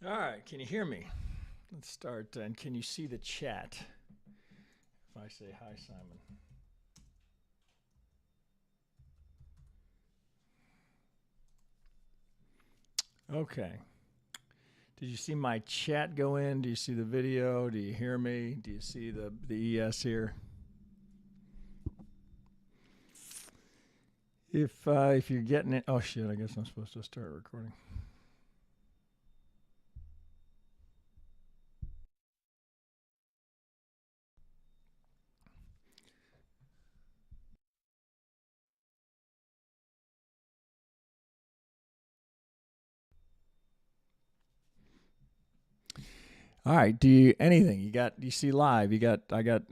All right, can you hear me? Let's start. And can you see the chat? If I say hi, Simon. Okay. Did you see my chat go in? Do you see the video? Do you hear me? Do you see the ES here? If you're getting it, oh shit! I guess I'm supposed to start recording. All right. Do you anything? Do you see live? I got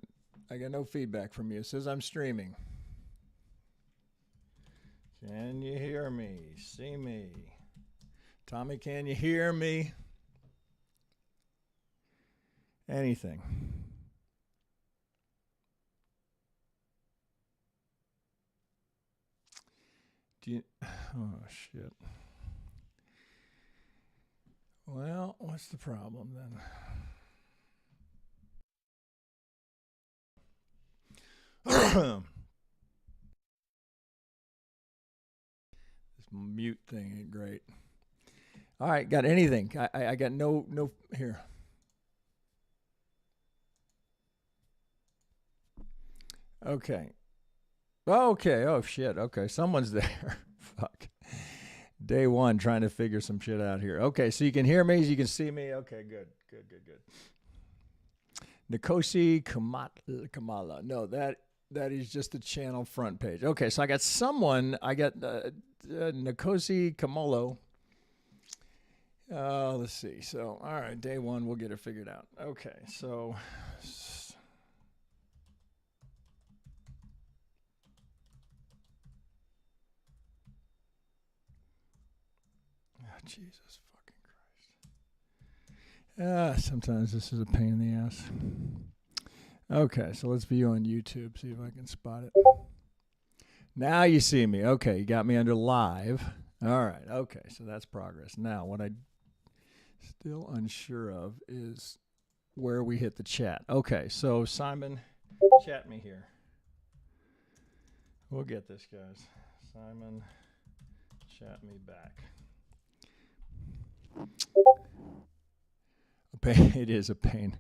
no feedback from you. It says I'm streaming. Can you hear me? See me? Tommy, can you hear me? Anything? Do you? Oh shit. Well, what's the problem then? This mute thing ain't great. All right, got anything? I got no here. Okay. Okay. Oh shit. Okay, someone's there. Fuck. Day one, trying to figure some shit out here. Okay, so you can hear me, you can see me. Okay, good. Nikosi Kamala. No, that is just the channel front page. Okay, so I got someone. I got Nikosi Kamolo. Let's see. So, all right, day one, we'll get it figured out. Okay, so. Oh, Jesus fucking Christ. Sometimes this is a pain in the ass. Okay, so let's view on YouTube, see if I can spot it. Now you see me. Okay, you got me under live. All right, okay, so that's progress. Now, what I still unsure of is where we hit the chat. Okay, so Simon, chat me here. We'll get this, guys. Simon, chat me back. A pain. It is a pain.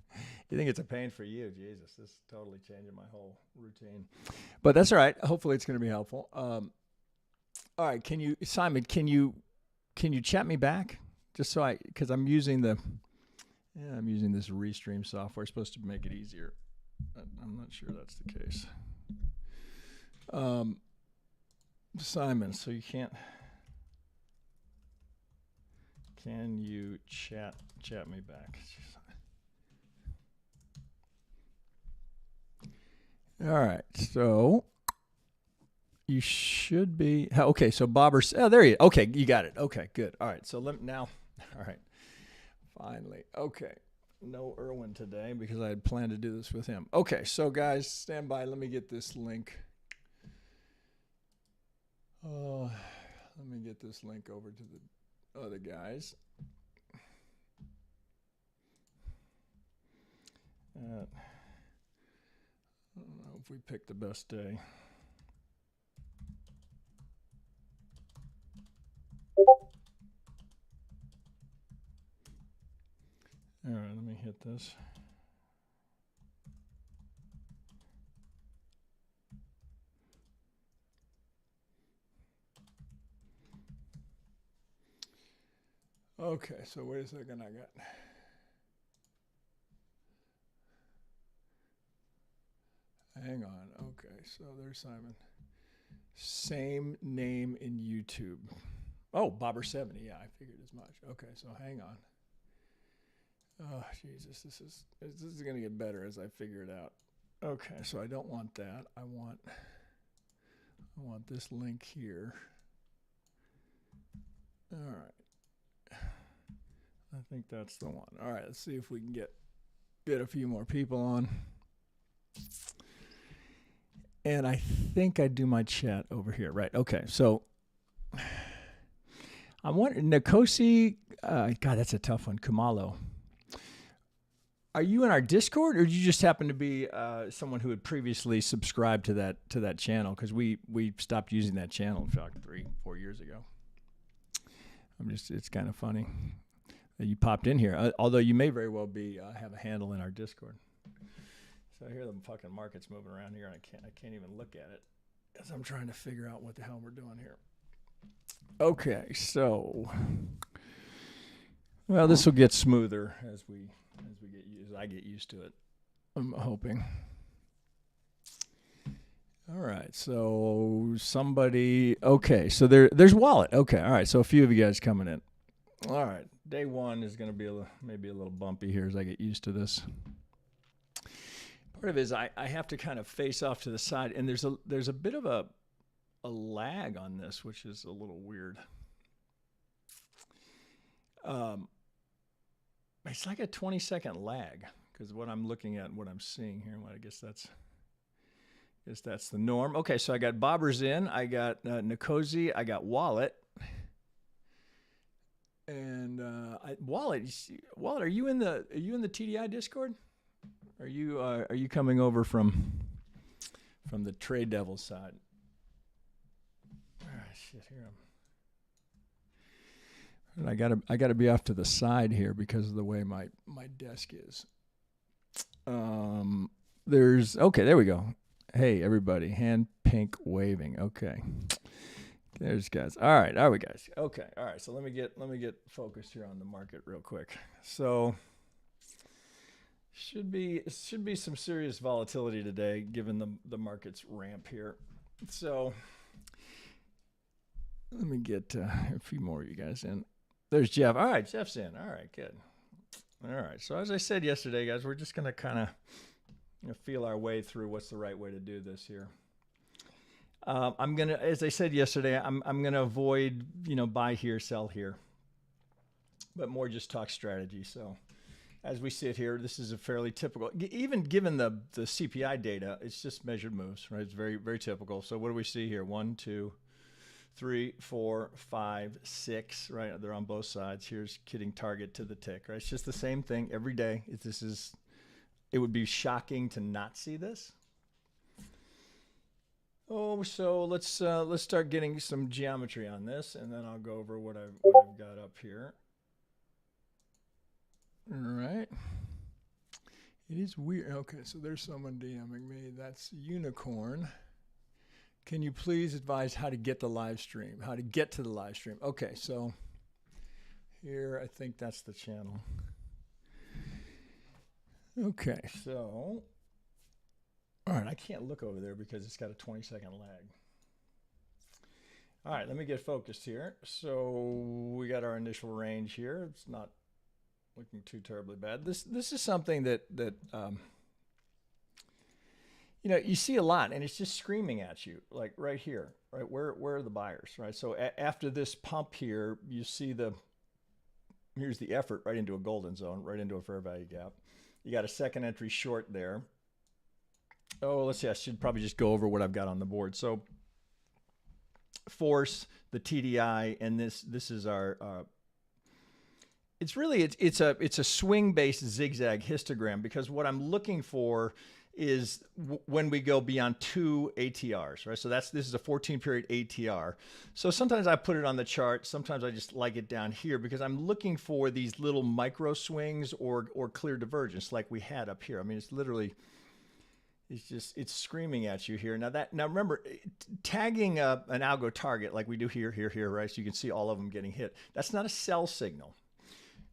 You think it's a pain for you? Jesus, this is totally changing my whole routine. But that's all right. Hopefully, it's going to be helpful. All right, Simon? Can you chat me back? Just so because I'm using this Restream software. It's supposed to make it easier. I'm not sure that's the case. Simon, so you can't. Can you chat me back? All right, so you should be okay. So Bobber, there you. Okay, you got it. Okay, good. All right, so now. All right, finally. Okay, no Irwin today because I had planned to do this with him. Okay, so guys, stand by. Let me get this link. Let me get this link over to the other guys. I don't know if we picked the best day. All right, let me hit this. Okay, so wait a second, I got. Hang on. Okay, so there's Simon. Same name in YouTube. Oh, Bobber70. Yeah, I figured as much. Okay, so hang on. Oh, Jesus, this is going to get better as I figure it out. Okay, so I don't want that. I want this link here. All right. I think that's the one. All right, let's see if we can get a few more people on. And I think I do my chat over here. Right. Okay. So I wonder, Nkosi, God, that's a tough one. Kumalo. Are you in our Discord, or did you just happen to be someone who had previously subscribed to that channel? Because we stopped using that channel in fact 3-4 years ago. It's kind of funny that you popped in here, although you may very well be have a handle in our Discord. So I hear the fucking markets moving around here, and I can't even look at it as I'm trying to figure out what the hell we're doing here. Okay, so well, this will get smoother as I get used to it. I'm hoping. All right, so somebody. Okay, so there's Wallet. Okay, all right. So a few of you guys coming in. All right, day one is going to be maybe a little bumpy here as I get used to this. Part of it is I have to kind of face off to the side, and there's a bit of a lag on this, which is a little weird. It's like a 20-second lag because what I'm looking at and what I'm seeing here. Well, I guess that's the norm. Okay, so I got Bobbers in, I got Nkosi, I got Wallet, and Wallet. Are you in the TDI Discord? Are you coming over from the Trade Devils side? Shit, here I gotta be off to the side here because of the way my desk is. There we go. Hey everybody, hand pink waving. Okay, there's guys. All right, are we guys? Okay, all right. So let me get focused here on the market real quick. So should be some serious volatility today given the market's ramp here. So let me get a few more of you guys in. There's Jeff. All right, Jeff's in. All right, good. All right. So as I said yesterday, guys, we're just going to kind of feel our way through what's the right way to do this here. I'm going to, as I said yesterday, I'm going to avoid, buy here, sell here, but more just talk strategy. So as we sit here, this is a fairly typical, even given the CPI data, it's just measured moves, right? It's very, very typical. So what do we see here? 1, 2, 3, 4, 5, 6, right? They're on both sides. Here's hitting target to the tick, right? It's just the same thing every day. It would be shocking to not see this. Oh, so let's start getting some geometry on this, and then I'll go over what I've got up here. All right. It is weird. Okay, so there's someone DMing me. That's Unicorn. Can you please advise how to get the live stream? How to get to the live stream? Okay, so here I think that's the channel. Okay, so all right, I can't look over there because it's got a 20-second lag. All right, let me get focused here. So we got our initial range here. It's not looking too terribly bad. This is something that you see a lot, and it's just screaming at you, like right here, right? Where are the buyers, right? So after this pump here, you see here's the effort right into a golden zone, right into a fair value gap. You got a second entry short there. Oh, let's see. I should probably just go over what I've got on the board. So force, the TDI, and this is our. It's a swing-based zigzag histogram because what I'm looking for is when we go beyond 2 ATRs, right? So this is a 14-period ATR. So sometimes I put it on the chart. Sometimes I just like it down here because I'm looking for these little micro swings or clear divergence like we had up here. I mean, it's literally, it's screaming at you here. Now remember, tagging an algo target like we do here, right? So you can see all of them getting hit. That's not a sell signal.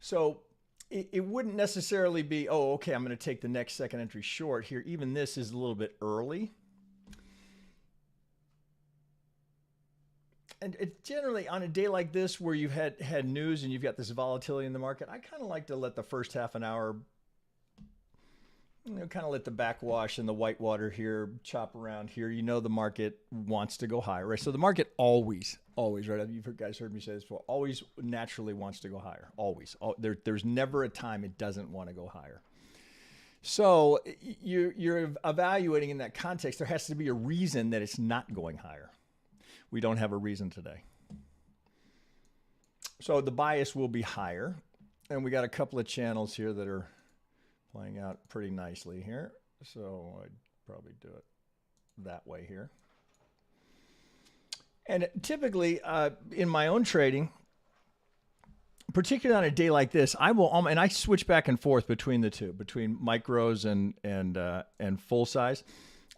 So it wouldn't necessarily be, oh, okay, I'm going to take the next second entry short here. Even this is a little bit early. And it generally, on a day like this where you've had news and you've got this volatility in the market, I kind of like to let the first half an hour, kind of let the backwash and the whitewater here chop around here. The market wants to go higher, right? So the market always, right? You've guys heard me say this before, always naturally wants to go higher, always. There's never a time it doesn't want to go higher. So you're evaluating in that context, there has to be a reason that it's not going higher. We don't have a reason today. So the bias will be higher. And we got a couple of channels here that are playing out pretty nicely here. So I'd probably do it that way here. And typically in my own trading, particularly on a day like this, I will, and I switch back and forth between the two, between micros and full size.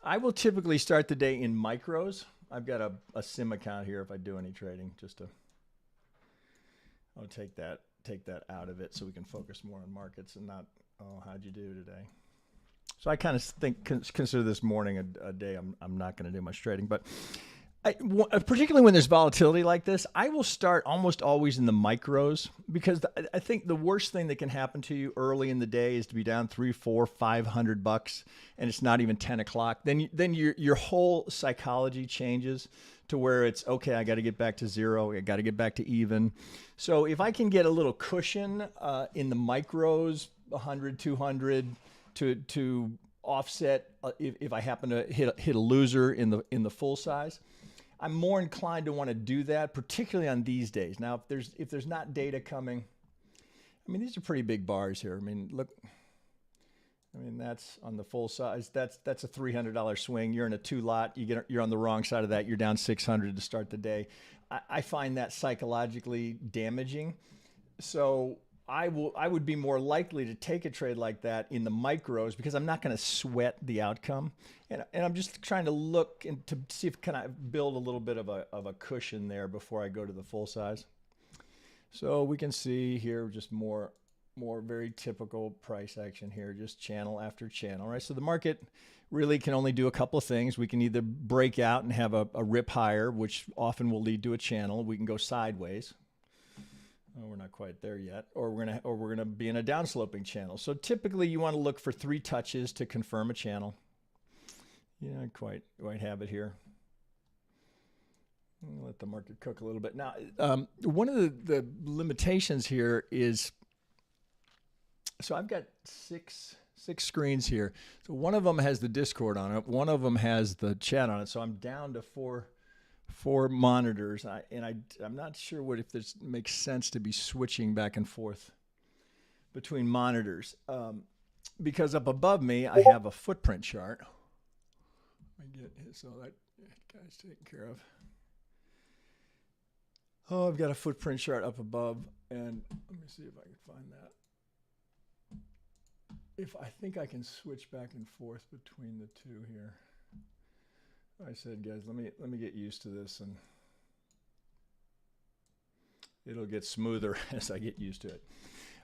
I will typically start the day in micros. I've got a sim account here if I do any trading, just to, I'll take that out of it so we can focus more on markets and not, oh, how'd you do today? So I kind of consider this morning a day I'm not going to do much trading, but particularly when there's volatility like this, I will start almost always in the micros, because I think the worst thing that can happen to you early in the day is to be down $300, $400, $500, and it's not even 10 o'clock. Then your whole psychology changes to where it's, okay, I got to get back to zero. I got to get back to even. So if I can get a little cushion in the micros, 100, 200, to offset if I happen to hit a loser in the full size, I'm more inclined to want to do that, particularly on these days. Now, if there's not data coming, I mean, these are pretty big bars here. I mean, look, I mean, that's on the full size. That's a $300 swing. You're in a 2-lot. You're on the wrong side of that. You're down 600 to start the day. I find that psychologically damaging. So I would be more likely to take a trade like that in the micros, because I'm not going to sweat the outcome, and I'm just trying to look and to see if can I build a little bit of a cushion there before I go to the full size. So we can see here just more very typical price action here, just channel after channel, right? So the market really can only do a couple of things. We can either break out and have a rip higher, which often will lead to a channel. We can go sideways. We're not quite there yet, or we're gonna be in a downsloping channel. So typically, you want to look for 3 touches to confirm a channel. You don't quite have it here. Let the market cook a little bit. Now, one of the limitations here is, so I've got six screens here. So one of them has the Discord on it. One of them has the chat on it. So I'm down to four monitors, I'm not sure if this makes sense to be switching back and forth between monitors, because up above me I have a footprint chart. So that guy's taken care of. Oh, I've got a footprint chart up above, and let me see if I can find that. I think I can switch back and forth between the two here. I said, guys, let me get used to this, and it'll get smoother as I get used to it.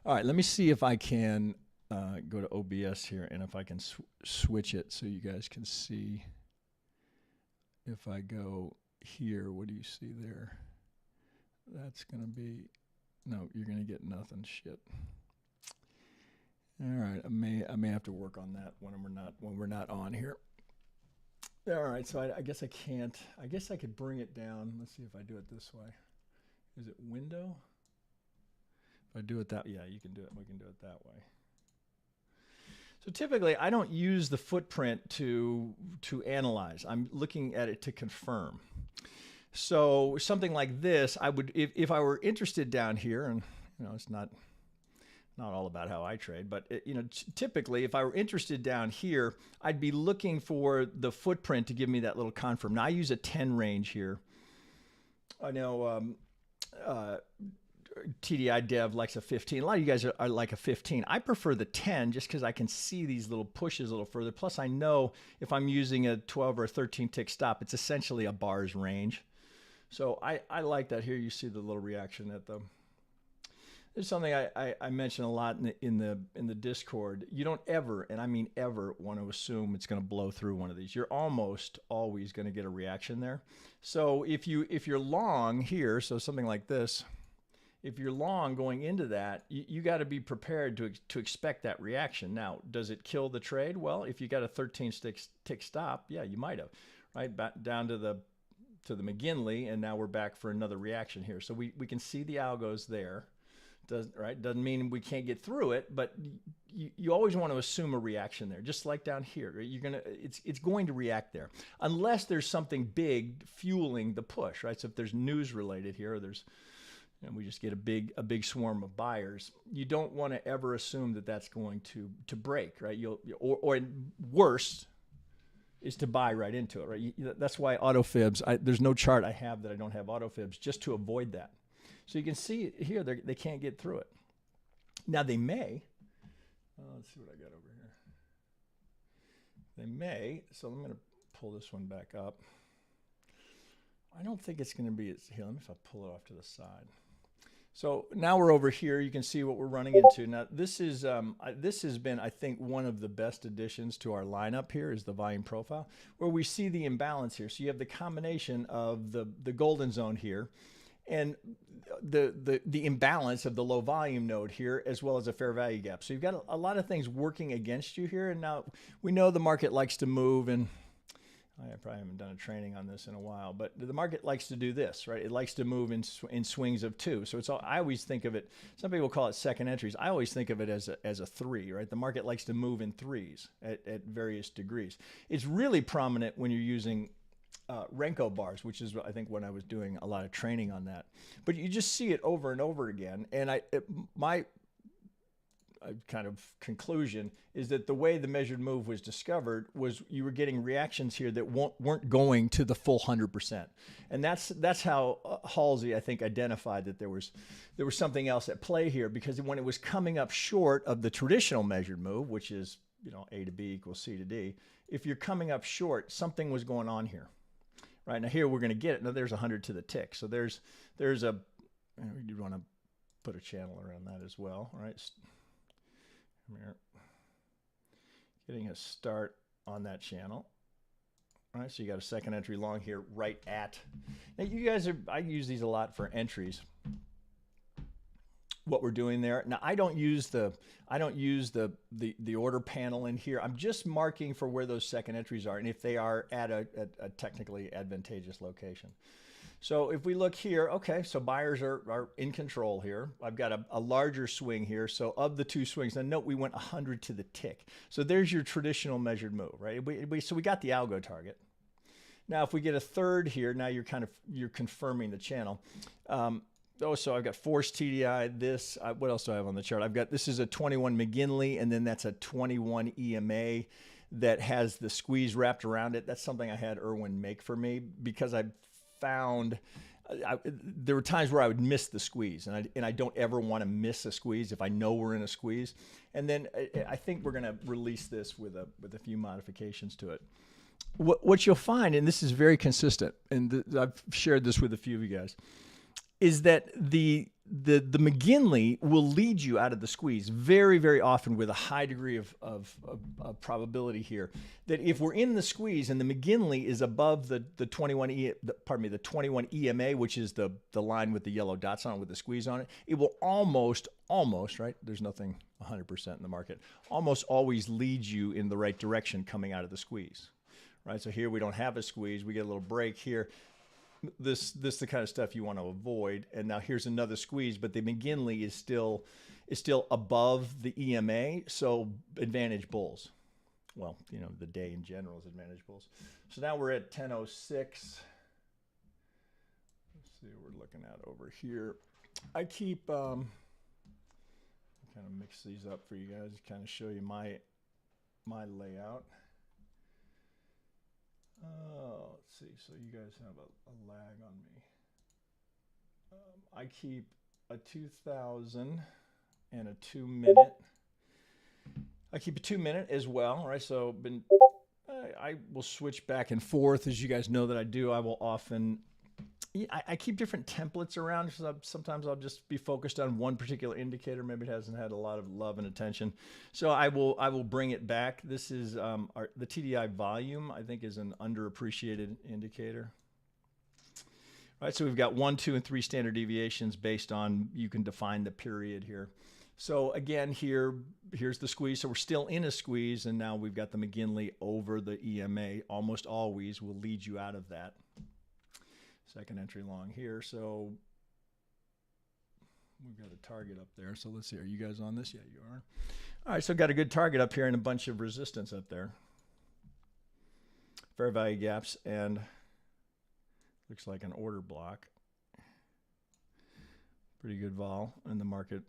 All right, let me see if I can go to OBS here, and if I can switch it so you guys can see. If I go here, what do you see there? That's gonna be, no, you're gonna get nothing. Shit. All right, I may have to work on that when we're not on here. All right, so I guess I can't. I guess I could bring it down. Let's see if I do it this way. Is it window? If I do it that, yeah, you can do it. We can do it that way. So typically, I don't use the footprint to analyze. I'm looking at it to confirm. So something like this, I would, if I were interested down here, and it's not all about how I trade, but typically if I were interested down here, I'd be looking for the footprint to give me that little confirm. Now I use a 10 range here. I know TDI Dev likes a 15. A lot of you guys are like a 15. I prefer the 10 just because I can see these little pushes a little further. Plus I know if I'm using a 12 or a 13 tick stop, it's essentially a bar's range. So I like that. Here you see the little reaction at the. There's something I mention a lot in the Discord. You don't ever, and I mean ever, want to assume it's going to blow through one of these. You're almost always going to get a reaction there. So if you're long here, so something like this, if you're long going into that, you got to be prepared to expect that reaction. Now, does it kill the trade? Well, if you got a 13 tick stop, yeah, you might have, right? Back down to the McGinley, and now we're back for another reaction here. So we can see the algos there. Doesn't mean we can't get through it, but you always want to assume a reaction there, just like down here. Right? It's going to react there, unless there's something big fueling the push, right? So if there's news related here, or there's and we just get a big swarm of buyers, you don't want to ever assume that that's going to break, right? Or worse is to buy right into it, right? That's why auto fibs, there's no chart I have that I don't have auto fibs, just to avoid that. So you can see here, they can't get through it. Now they may, let's see what I got over here. They may, so I'm going to pull this one back up. I don't think it's going to be, here, let me, if I pull it off to the side. So now we're over here. You can see what we're running into. Now this is this has been, I think, one of the best additions to our lineup here is the volume profile, where we see the imbalance here. So you have the combination of the golden zone here and the imbalance of the low volume node here, as well as a fair value gap. So you've got a lot of things working against you here. And now we know the market likes to move, and I probably haven't done a training on this in a while, but the market likes to do this, right? It likes to move in swings of 2. So it's all, I always think of it, some people call it second entries. I always think of it as a 3, right? The market likes to move in 3s at various degrees. It's really prominent when you're using Renko bars, which is I think when I was doing a lot of training on that. But you just see it over and over again. And my kind of conclusion is that the way the measured move was discovered was you were getting reactions here that weren't going to the full 100%. And that's how Halsey, I think, identified that there was something else at play here, because when it was coming up short of the traditional measured move, which is, you know, A to B equals C to D, if you're coming up short, something was going on here. Right now here we're going to get it. Now there's 100 to the tick. So there's a, you want to put a channel around that as well, right? Here. Getting a start on that channel. All right, so you got a second entry long here right at. Now you guys I use these a lot for entries. What we're doing there. Now I don't use the order panel in here. I'm just marking for where those second entries are and if they are at a technically advantageous location. So if we look here, okay, so buyers are in control here. I've got a larger swing here. So of the 2 swings, now note we went 100 to the tick. So there's your traditional measured move, right? So we got the algo target. Now if we get a third here, now you're confirming the channel. So I've got forced TDI, this, what else do I have on the chart? This is a 21 McGinley, and then that's a 21 EMA that has the squeeze wrapped around it. That's something I had Irwin make for me because I found there were times where I would miss the squeeze, and I don't ever want to miss a squeeze if I know we're in a squeeze. And then I think we're going to release this with a few modifications to it. What you'll find, and this is very consistent, and I've shared this with a few of you guys, is that the McGinley will lead you out of the squeeze very, very often with a high degree of probability here. That if we're in the squeeze and the McGinley is above the 21 EMA, which is the line with the yellow dots on it with the squeeze on it, it will almost, right? There's nothing 100% in the market. Almost always leads you in the right direction coming out of the squeeze, right? So here we don't have a squeeze. We get a little break here. This the kind of stuff you want to avoid. And now here's another squeeze, but the McGinley is still above the EMA, so advantage bulls. Well, you know, the day in general is advantage bulls. So now we're at 10:06. Let's see what we're looking at over here. I keep kind of mix these up for you guys to kind of show you my layout. Let's see. So you guys have a lag on me. I keep a 2000 and a 2-minute. I keep a 2-minute as well, right? So I will switch back and forth, as you guys know that I do. I will often. I keep different templates around. So sometimes I'll just be focused on one particular indicator. Maybe it hasn't had a lot of love and attention. So I will bring it back. This is the TDI volume, I think, is an underappreciated indicator. All right, so we've got 1, 2, and 3 standard deviations based on, you can define the period here. So again, here's the squeeze. So we're still in a squeeze, and now we've got the McGinley over the EMA. Almost always will lead you out of that. Second entry long here. So we've got a target up there. So let's see. Are you guys on this? Yeah, you are. All right. So got a good target up here and a bunch of resistance up there. Fair value gaps and looks like an order block. Pretty good vol, and the market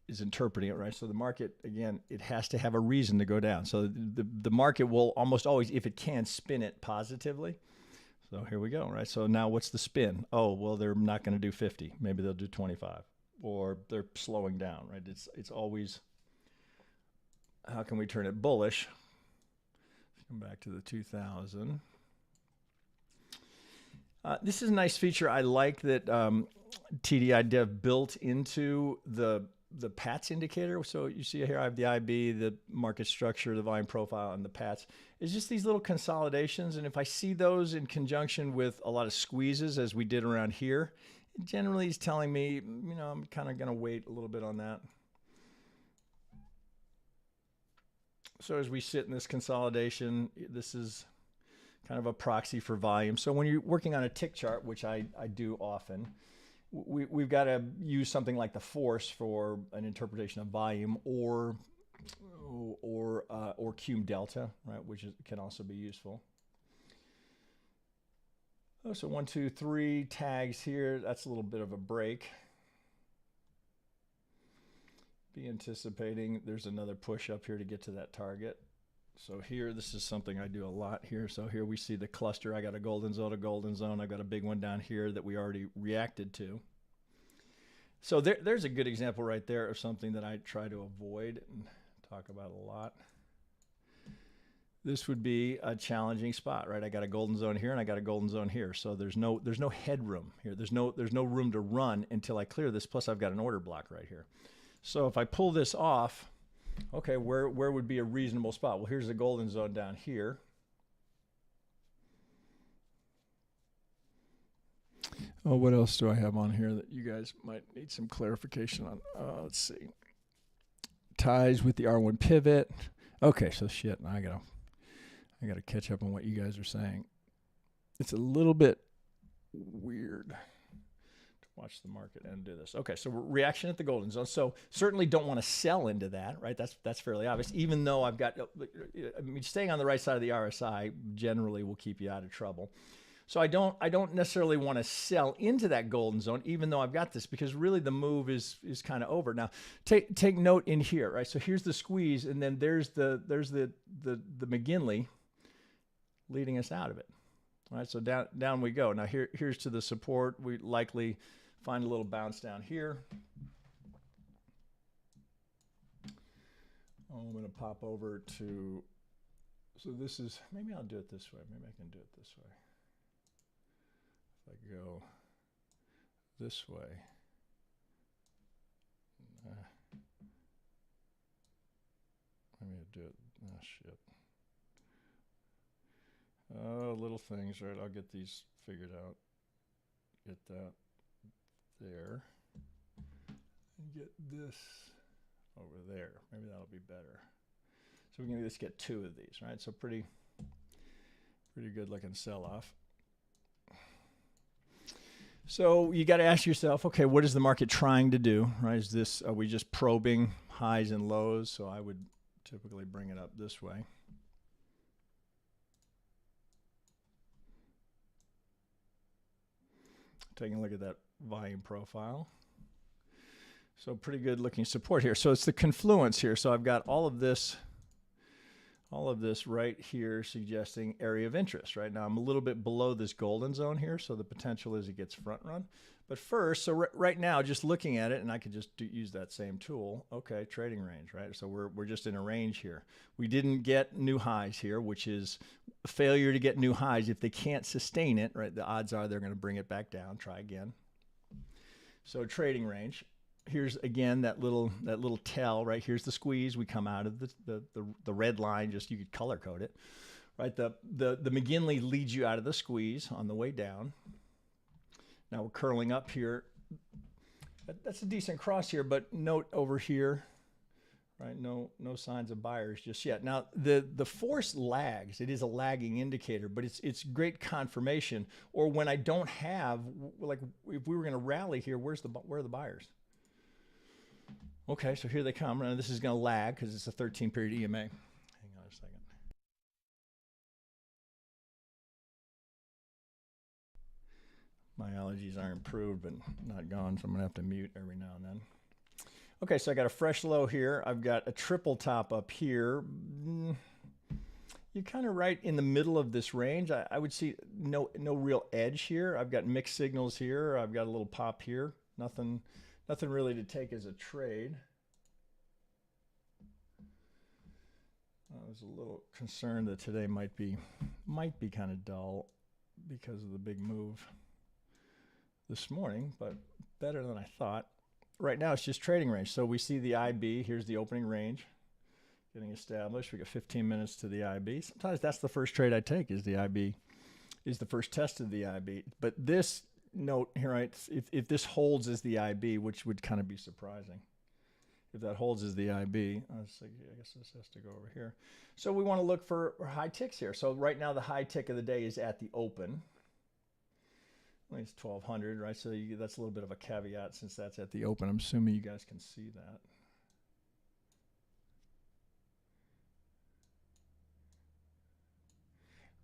is interpreting it, right? So the market, again, it has to have a reason to go down. So the market will almost always, if it can, spin it positively. So here we go, right? So now what's the spin? Oh, well, they're not going to do 50. Maybe they'll do 25, or they're slowing down, right? It's always, how can we turn it bullish? Come back to the 2000. This is a nice feature I like that TDI Dev built into the PATS indicator. So you see here I have the IB, the market structure, the volume profile, and the PATS. It's just these little consolidations, and if I see those in conjunction with a lot of squeezes, as we did around here, it generally is telling me, you know, I'm kind of going to wait a little bit on that. So as we sit in this consolidation, this is kind of a proxy for volume. So when you're working on a tick chart, which I do often, we've got to use something like the force for an interpretation of volume, or cum delta, right, which can also be useful. Oh, so 1, 2, 3 tags here. That's a little bit of a break. Be anticipating there's another push up here to get to that target. So here, this is something I do a lot here. So here we see the cluster. I got a golden zone, I've got a big one down here that we already reacted to. So there's a good example right there of something that I try to avoid and talk about a lot. This would be a challenging spot, right? I got a golden zone here and I got a golden zone here. So there's no headroom here. There's no room to run until I clear this. Plus I've got an order block right here. So if I pull this off, okay, where would be a reasonable spot? Well, here's the golden zone down here. Oh, what else do I have on here that you guys might need some clarification on? Let's see. Ties with the R1 pivot. Okay, so shit, I gotta catch up on what you guys are saying. It's a little bit weird. Watch the market and do this. Okay, so reaction at the golden zone. So certainly don't want to sell into that, right? That's fairly obvious. Even though I've got, I mean, staying on the right side of the RSI generally will keep you out of trouble. So I don't necessarily want to sell into that golden zone, even though I've got this, because really the move is kind of over. Now take note in here, right? So here's the squeeze, and then there's the McGinley leading us out of it. All right, so down we go. Now here's to the support. We likely find a little bounce down here. Oh, I'm going to pop over to, so this is, maybe I'll do it this way. Maybe I can do it this way. If I go this way. Let me do it. Oh, shit. Oh, little things, right? I'll get these figured out. Get that there. And get this over there. Maybe that'll be better. So we can just get 2 of these, right? So pretty good looking sell-off. So you got to ask yourself, okay, what is the market trying to do, right? Are we just probing highs and lows? So I would typically bring it up this way. Taking a look at that volume profile. So pretty good looking support here. So it's the confluence here. So I've got all of this right here suggesting area of interest. Right now I'm a little bit below this golden zone here, so the potential is it gets front run. But first, so right now, just looking at it, and I could just use that same tool. Okay, trading range, right? So we're just in a range here. We didn't get new highs here, which is a failure to get new highs. If they can't sustain it, right, the odds are they're going to bring it back down. Try again. So trading range. Here's again that little tell, right? Here's the squeeze. We come out of the red line. Just you could color code it, right? The McGinley leads you out of the squeeze on the way down. Now we're curling up here. That's a decent cross here, but note over here, right? No signs of buyers just yet. Now the force lags. It is a lagging indicator, but it's great confirmation. Or when I don't have, like if we were going to rally here, where are the buyers? Okay, so here they come. Now this is going to lag because it's a 13-period EMA. Hang on a second. My allergies these are improved but not gone, so I'm going to have to mute every now and then. Okay, so I got a fresh low here. I've got a triple top up here. You're kind of right in the middle of this range. I would see no real edge here. I've got mixed signals here. I've got a little pop here. Nothing really to take as a trade. I was a little concerned that today might be kind of dull because of the big move this morning, but better than I thought. Right now it's just trading range. So we see the IB. Here's the opening range getting established. We got 15 minutes to the IB. Sometimes that's the first trade I take, is the IB, is the first test of the IB. But this note here, right, if this holds as the IB, which would kind of be surprising. If that holds as the IB, I guess this has to go over here. So we want to look for high ticks here. So right now the high tick of the day is at the open. Well, it's 1200, right? So that's a little bit of a caveat since that's at the open. I'm assuming you guys can see that.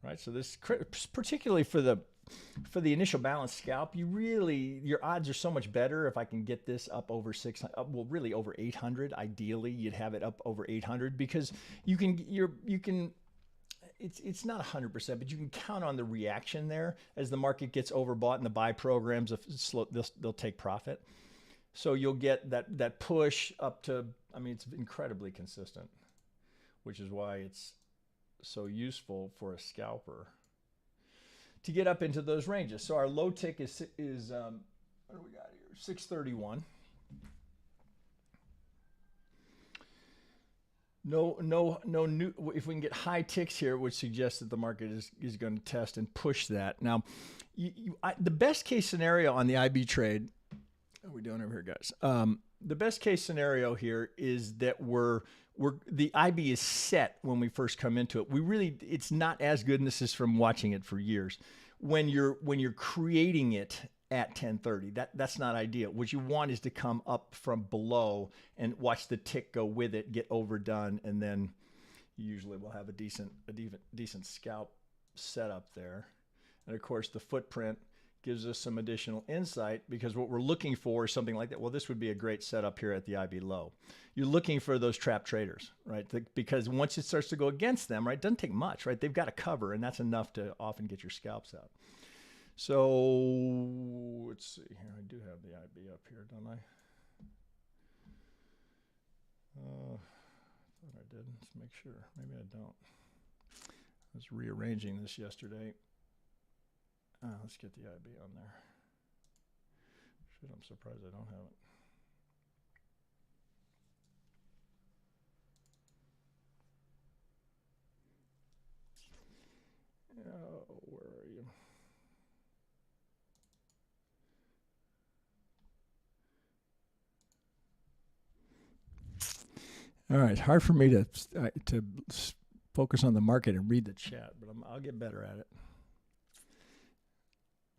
Right, so this, particularly for the initial balance scalp, your odds are so much better if I can get this up over 600, well, really over 800. Ideally, you'd have it up over 800 because it's not 100%, but you can count on the reaction there as the market gets overbought and the buy programs, they'll take profit. So you'll get that push up to, I mean, it's incredibly consistent, which is why it's so useful for a scalper to get up into those ranges. So our low tick is what do we got here? 631. No new. If we can get high ticks here, which suggests that the market is going to test and push that. Now, the best case scenario on the IB trade, what are we doing over here, guys? The best case scenario here is that the IB is set when we first come into it. It's not as good, and this is from watching it for years. When you're creating it at 1030, that's not ideal. What you want is to come up from below and watch the tick go with it, get overdone, and then usually we'll have a decent scalp setup there. And of course, the footprint gives us some additional insight because what we're looking for is something like that. Well, this would be a great setup here at the IB low. You're looking for those trap traders, right? Because once it starts to go against them, right, it doesn't take much, right? They've got to cover, and that's enough to often get your scalps out. So let's see here. I do have the IB up here, don't I? Thought I did. Let's make sure. Maybe I don't. I was rearranging this yesterday. Let's get the IB on there. Shit, I'm surprised I don't have it. Oh, where are you? All right, hard for me to focus on the market and read the chat, but I'll get better at it.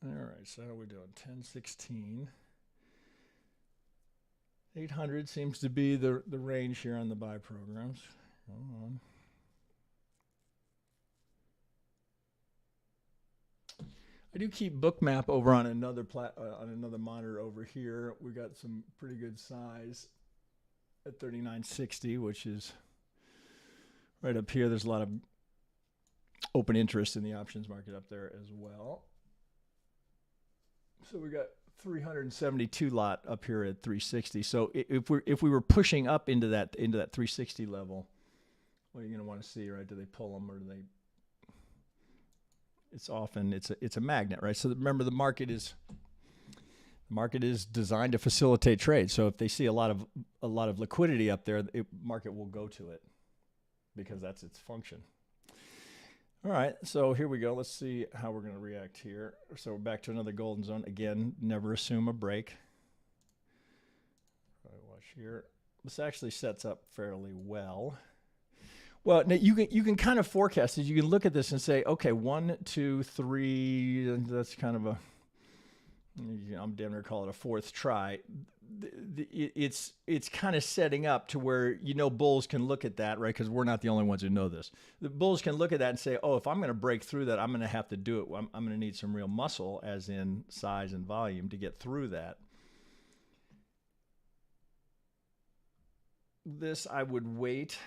All right, so how are we doing? 1016. 800 seems to be the range here on the buy programs. Hold on. I do keep Bookmap over on another monitor over here. We got some pretty good size at 3960, which is right up here. There's a lot of open interest in the options market up there as well. So we got 372 lot up here at 360. So if we were pushing up into that 360 level, what are you going to want to see, right? Do they pull them or do they? It's a magnet, right? So remember, the market is designed to facilitate trade. So if they see a lot of liquidity up there, the market will go to it because that's its function. All right, so here we go. Let's see how we're going to react here. So we're back to another golden zone. Again, never assume a break. Watch here. This actually sets up fairly well. Well, now you can kind of forecast it. You can look at this and say, okay, 1, 2, 3. That's kind of I'm damn near call it a fourth try. It's kind of setting up to where, bulls can look at that, right? Because we're not the only ones who know this. The bulls can look at that and say, oh, if I'm going to break through that, I'm going to have to do it. I'm going to need some real muscle, as in size and volume, to get through that. This I would wait.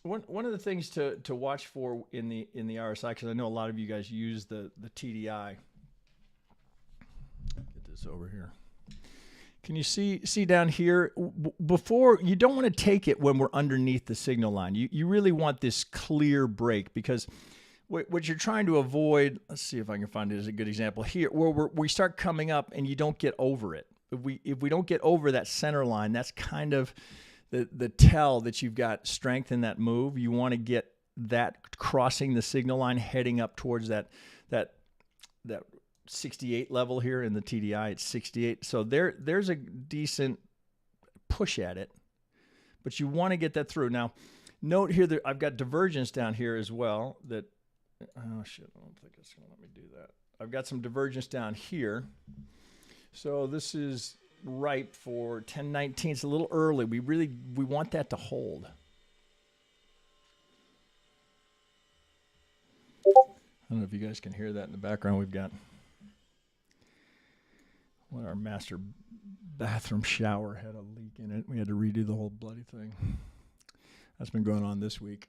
One of the things to watch for in the RSI, because I know a lot of you guys use the TDI. Get this over here. Can you see down here? Before, you don't want to take it when we're underneath the signal line. You really want this clear break, because what you're trying to avoid, let's see if I can find it as a good example here, where we start coming up and you don't get over it. If we don't get over that center line, that's kind of the tell that you've got strength in that move. You want to get that crossing the signal line, heading up towards that 68 level here in the TDI. It's 68. So there's a decent push at it, but you want to get that through. Now, note here that I've got divergence down here as well. Oh shit, I don't think it's going to let me do that. I've got some divergence down here. So this is ripe for 1019. It's a little early. We want that to hold. I don't know if you guys can hear that in the background. We've got our master bathroom shower had a leak in it. We had to redo the whole bloody thing. That's been going on this week.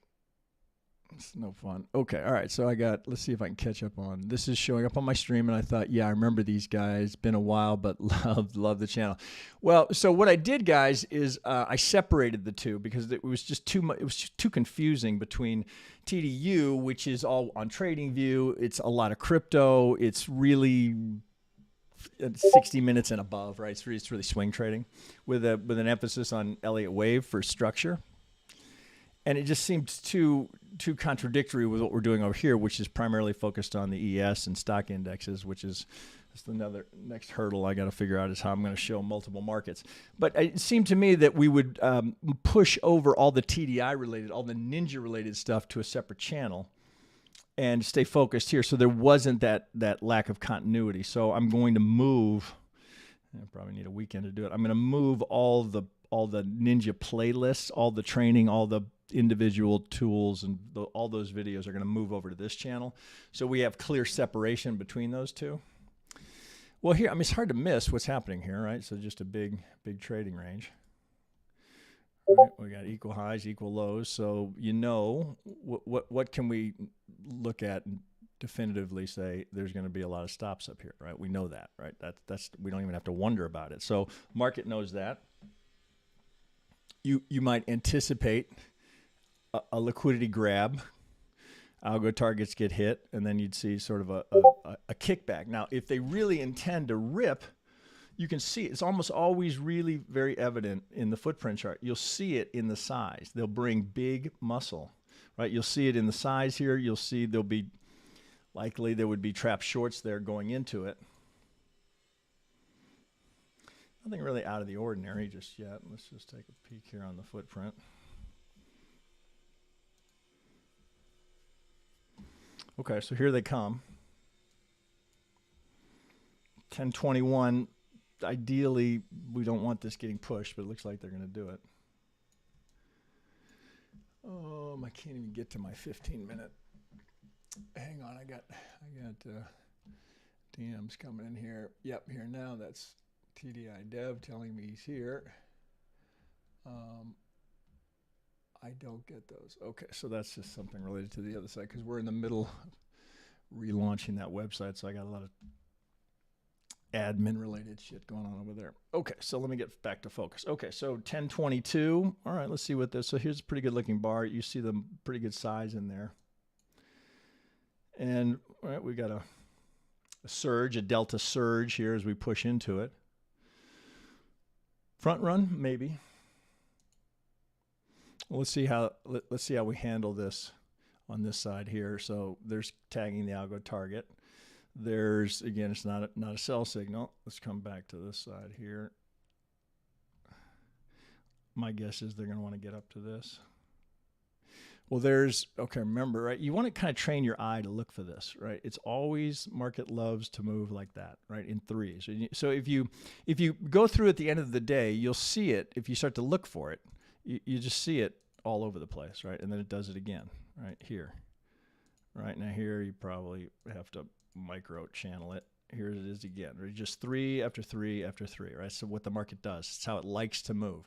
It's no fun. Okay, all right. So let's see if I can catch up on. This is showing up on my stream, and I thought, yeah, I remember these guys. Been a while, but love the channel. Well, so what I did, guys, is I separated the two because it was just too much. It was just too confusing between TDU, which is all on TradingView. It's a lot of crypto. It's really 60 minutes and above, right? It's really swing trading with an emphasis on Elliott Wave for structure. And it just seemed too contradictory with what we're doing over here, which is primarily focused on the ES and stock indexes, which is another next hurdle I got to figure out, is how I'm going to show multiple markets. But it seemed to me that we would push over all the TDI related, all the Ninja related stuff to a separate channel and stay focused here. So there wasn't that lack of continuity. So I'm going to move. I probably need a weekend to do it. I'm going to move all the Ninja playlists, all the training, all the individual tools, and all those videos are going to move over to this channel. So we have clear separation between those two. Well, here, I mean, it's hard to miss what's happening here, right? So just a big trading range. Right? We got equal highs, equal lows. So what can we look at and definitively say there's going to be a lot of stops up here, right? We know that, right? That's we don't even have to wonder about it. So market knows that. You might anticipate a liquidity grab, algo targets get hit, and then you'd see sort of a kickback. Now, if they really intend to rip, you can see it's almost always really very evident in the footprint chart. You'll see it in the size. They'll bring big muscle, right? You'll see it in the size here. You'll see there would be trap shorts there going into it. Nothing really out of the ordinary just yet. Let's just take a peek here on the footprint. Okay, so here they come. 1021. Ideally, we don't want this getting pushed, but it looks like they're going to do it. I can't even get to my 15-minute. Hang on, I got DMs coming in here. Yep, here now. That's TDI Dev telling me he's here. I don't get those. Okay, so that's just something related to the other side because we're in the middle of relaunching that website, so I got a lot of admin-related shit going on over there. Okay, so let me get back to focus. Okay, so 1022. All right, let's see what this. So here's a pretty good-looking bar. You see the pretty good size in there. And all right, we got a surge, a delta surge here as we push into it. Front run, maybe. Well, let's see how we handle this on this side here. So there's tagging the algo target. There's, again, it's not a sell signal. Let's come back to this side here. My guess is they're going to want to get up to this. Well, there's, okay, remember, right? You want to kind of train your eye to look for this, right? It's always market loves to move like that, right? In threes. So if you go through at the end of the day, you'll see it. If you start to look for it, you just see it all over the place, right? And then it does it again, right? Here. Right now here, you probably have to micro channel it. Here it is again, right? Just three after three after three, right? So what the market does, it's how it likes to move.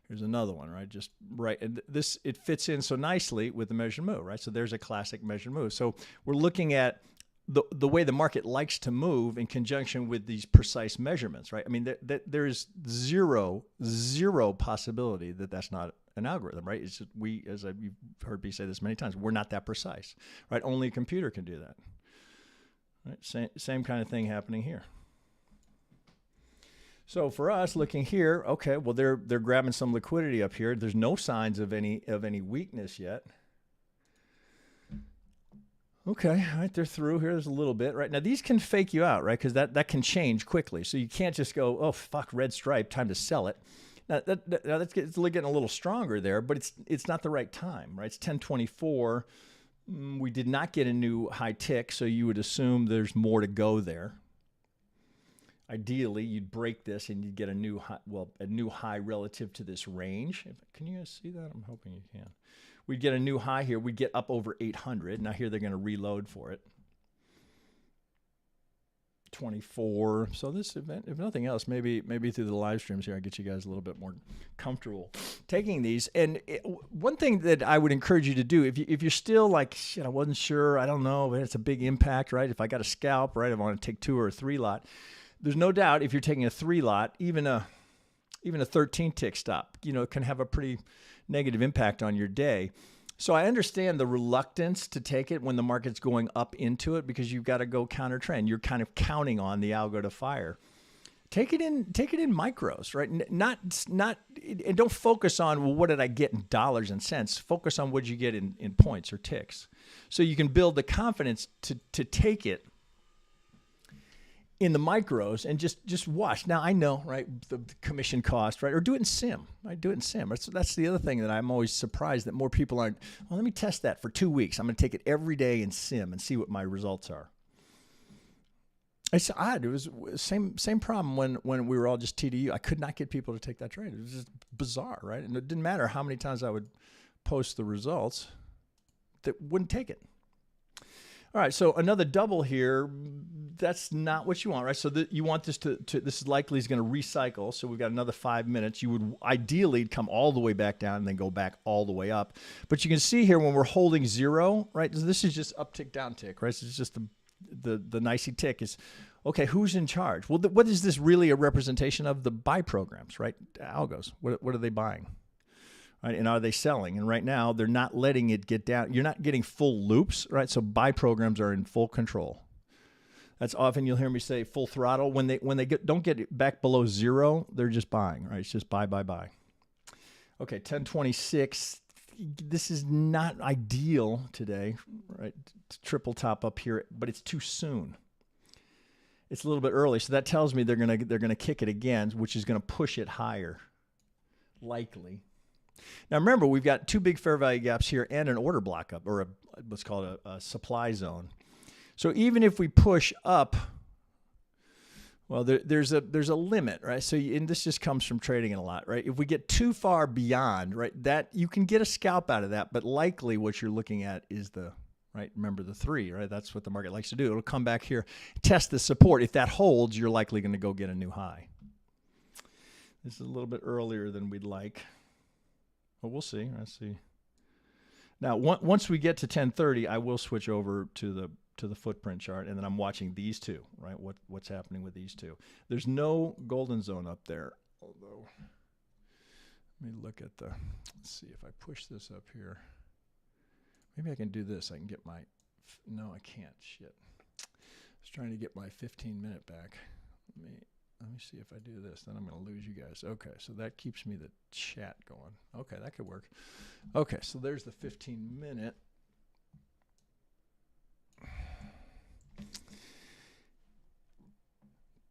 Here's another one, right? Just right. And this, it fits in so nicely with the measured move, right? So there's a classic measured move. So we're looking at the way the market likes to move in conjunction with these precise measurements, right? I mean, there's zero possibility that that's not an algorithm, right? It's just as you've heard me say this many times, we're not that precise, right? Only a computer can do that, right? Same kind of thing happening here. So for us looking here, okay, well they're grabbing some liquidity up here. There's no signs of any weakness yet. Okay, all right, they're through here. There's a little bit, right? Now these can fake you out, right? Because that can change quickly. So you can't just go, oh fuck, red stripe, time to sell it. Now that's getting a little stronger there, but it's not the right time, right? It's 1024. We did not get a new high tick, so you would assume there's more to go there. Ideally, you'd break this and you'd get a new high relative to this range. Can you guys see that? I'm hoping you can. We'd get a new high here. We'd get up over 800. Now here they're going to reload for it. 24. So this event, if nothing else, maybe through the live streams here, I get you guys a little bit more comfortable taking these. And one thing that I would encourage you to do, if you're still like, shit, I wasn't sure, I don't know, but it's a big impact, right? If I got a scalp, right, I want to take 2 or a 3 lot. There's no doubt if you're taking a 3 lot, even a 13 tick stop, it can have a pretty negative impact on your day. So I understand the reluctance to take it when the market's going up into it because you've got to go counter trend. You're kind of counting on the algo to fire. Take it in micros, right? And don't focus on, well, what did I get in dollars and cents? Focus on what you get in points or ticks. So you can build the confidence to take it in the micros and just watch. Now I know, right, the commission cost, right, or do it in sim, right? Do it in sim. That's the other thing that I'm always surprised that more people aren't. Well, let me test that for 2 weeks. I'm going to take it every day in sim and see what my results are. It's odd. It was same problem when we were all just TDU. I could not get people to take that trade. It was just bizarre, right? And it didn't matter how many times I would post the results, that wouldn't take it. All right, so another double here, that's not what you want, right? So you want this this likely is going to recycle. So we've got another 5 minutes. You would ideally come all the way back down and then go back all the way up. But you can see here when we're holding 0, right? This is just up tick, down tick, right? This is just the nicey tick is, okay, who's in charge? Well, what is this really a representation of? The buy programs, right? Algos, what are they buying? Right, and are they selling? And right now, they're not letting it get down. You're not getting full loops, right? So buy programs are in full control. That's often you'll hear me say full throttle. When they don't get it back below 0, they're just buying, right? It's just buy. Okay, 1026. This is not ideal today, right? Triple top up here, but it's too soon. It's a little bit early, so that tells me they're gonna kick it again, which is gonna push it higher, likely. Now remember, we've got 2 big fair value gaps here and an order block up, or what's called a supply zone. So even if we push up, well, there's a limit, right? So and this just comes from trading it a lot, right? If we get too far beyond, right, that you can get a scalp out of that, but likely what you're looking at is right? Remember the 3, right? That's what the market likes to do. It'll come back here, test the support. If that holds, you're likely going to go get a new high. This is a little bit earlier than we'd like. Well, we'll see. Let's see. Now, once we get to 1030, I will switch over to the footprint chart, and then I'm watching these 2, right? What's happening with these 2? There's no golden zone up there, although let me look at let's see if I push this up here. Maybe I can do this. I can get no, I can't. Shit. I was trying to get my 15-minute back. Let me see if I do this. Then I'm going to lose you guys. Okay, so that keeps me the chat going. Okay, that could work. Okay, so there's the 15-minute.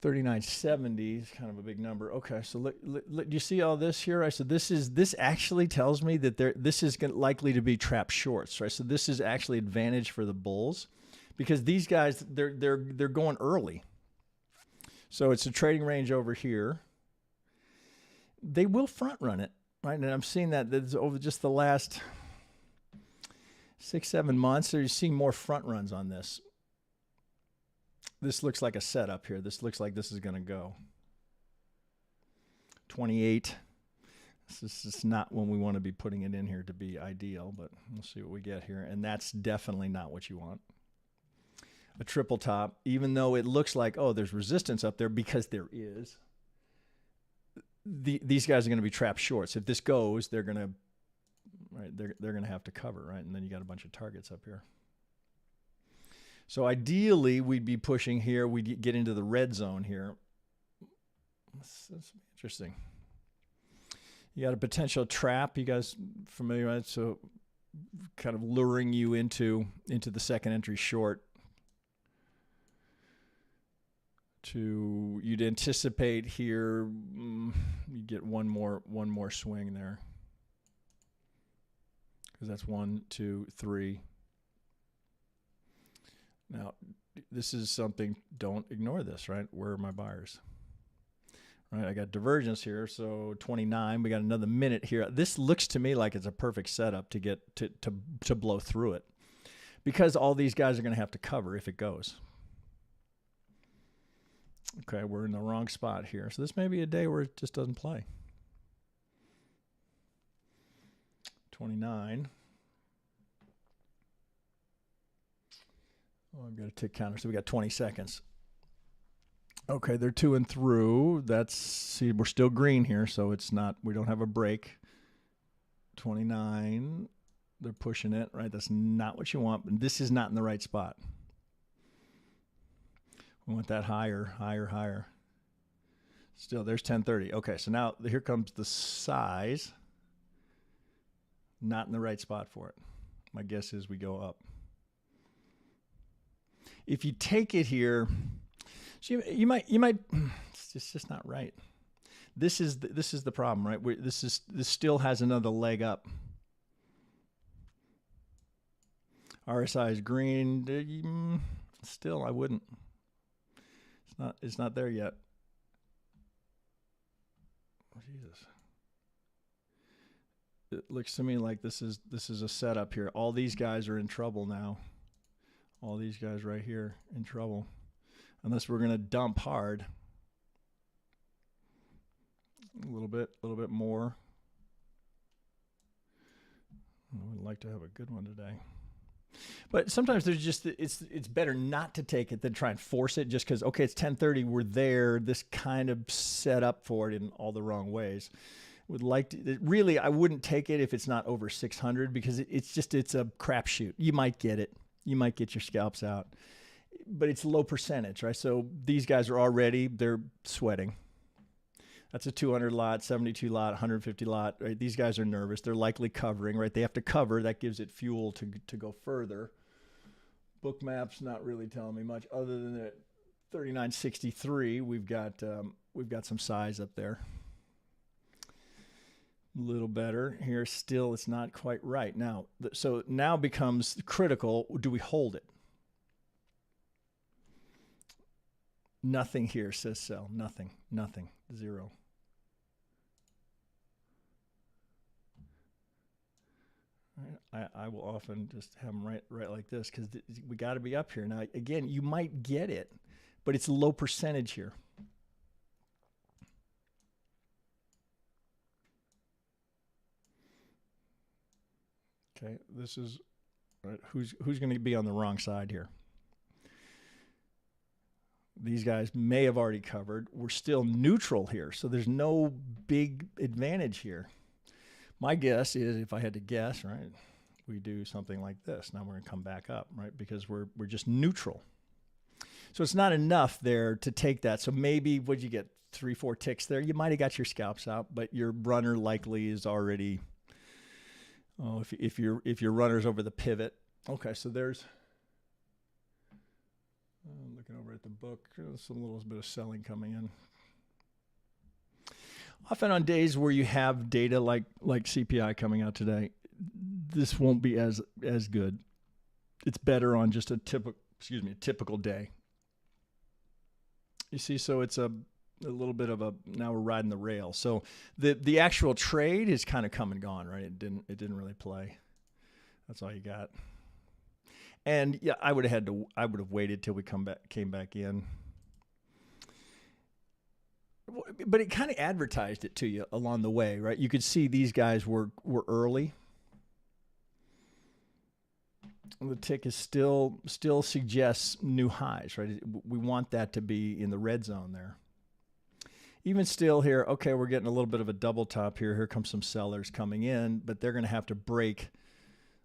39.70 is kind of a big number. Okay, so do you see all this here? Right, so this actually tells me that this is likely to be trap shorts, right? So this is actually advantage for the bulls because these guys they're going early. So it's a trading range over here. They will front run it, right? And I'm seeing that over just the last 6-7 months. So you're seeing more front runs on this. This looks like a setup here. This looks like this is going to go 28. This is just not when we want to be putting it in here to be ideal, but we'll see what we get here. And that's definitely not what you want. A triple top, even though it looks like, oh, there's resistance up there, because there is. These guys are going to be trapped shorts. If this goes, they're going to, right? They're going to have to cover, right? And then you got a bunch of targets up here. So ideally, we'd be pushing here. We'd get into the red zone here. That's interesting. You got a potential trap. You guys familiar with it? So kind of luring you into the second entry short. You'd anticipate here, you get one more swing there. Because that's 1, 2, 3. Now, this is something, don't ignore this, right? Where are my buyers? Right, I got divergence here, so 29. We got another minute here. This looks to me like it's a perfect setup to get to blow through it, because all these guys are going to have to cover if it goes. Okay, we're in the wrong spot here, so this may be a day where it just doesn't play. 29. Oh, I've got a tick counter, so we got 20 seconds. Okay, they're to and through. See, we're still green here, so it's not, we don't have a break. 29, they're pushing it, right? That's not what you want, but this is not in the right spot. We want that higher, higher, higher. Still, there's 1030. Okay, so now here comes the size. Not in the right spot for it. My guess is we go up. If you take it here, so you might. It's just not right. This is the problem, right? This still has another leg up. RSI is green. Still, I wouldn't. It's not there yet. Oh, Jesus. It looks to me like this is a setup here. All these guys are in trouble now. All these guys right here in trouble. Unless we're going to dump hard. A little bit more. We'd like to have a good one today. But sometimes there's just, it's better not to take it than try and force it just because, okay, it's 10:30, we're there. This kind of set up for it in all the wrong ways. Would like to, really, I wouldn't take it if it's not over 600 because it's a crapshoot. You might get it. You might get your scalps out. But it's low percentage, right? So these guys are already, they're sweating. That's a 200 lot, 72 lot, 150 lot, right? These guys are nervous. They're likely covering, right? They have to cover. That gives it fuel to go further. Bookmap's not really telling me much other than that 39.63. We've got some size up there. A little better here. Still, it's not quite right. Now, so now becomes critical. Do we hold it? Nothing here says sell. Nothing. 0. I will often just have them right like this because we got to be up here. Now, again, you might get it, but it's low percentage here. Okay, this is right. Who's going to be on the wrong side here? These guys may have already covered. We're still neutral here, so there's no big advantage here. My guess is, if I had to guess, right, we do something like this. Now we're going to come back up, right, because we're just neutral. So it's not enough there to take that. So maybe, would you get 3-4 ticks there? You might have got your scalps out, but your runner likely is already. Oh, if your runner's over the pivot. Okay, so there's. Looking over at the book, there's a little bit of selling coming in. Often on days where you have data like CPI coming out today, this won't be as good. It's better on just a typical day. You see, so it's a little bit of now we're riding the rail. So the actual trade is kind of come and gone, right? It didn't really play. That's all you got. And yeah, I would have waited till we came back in. But it kind of advertised it to you along the way, right? You could see these guys were early. The tick is still suggests new highs, right? We want that to be in the red zone there. Even still here, okay, we're getting a little bit of a double top here. Here comes some sellers coming in, but they're going to have to break.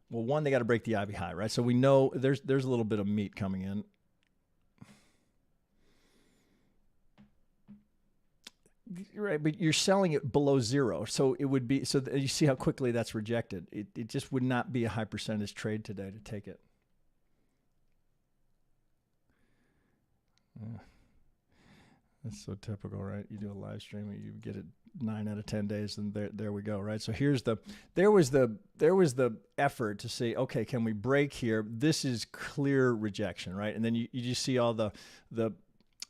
Well, one, they got to break the IB high, right? So we know there's a little bit of meat coming in. Right, but you're selling it below zero, so it would be you see how quickly that's rejected. It just would not be a high percentage trade today to take it. That's so typical, right? You do a live stream, you get it 9 out of 10 days, and there we go, right? So there was the effort to say, okay, can we break here? This is clear rejection, right? And then you just see all the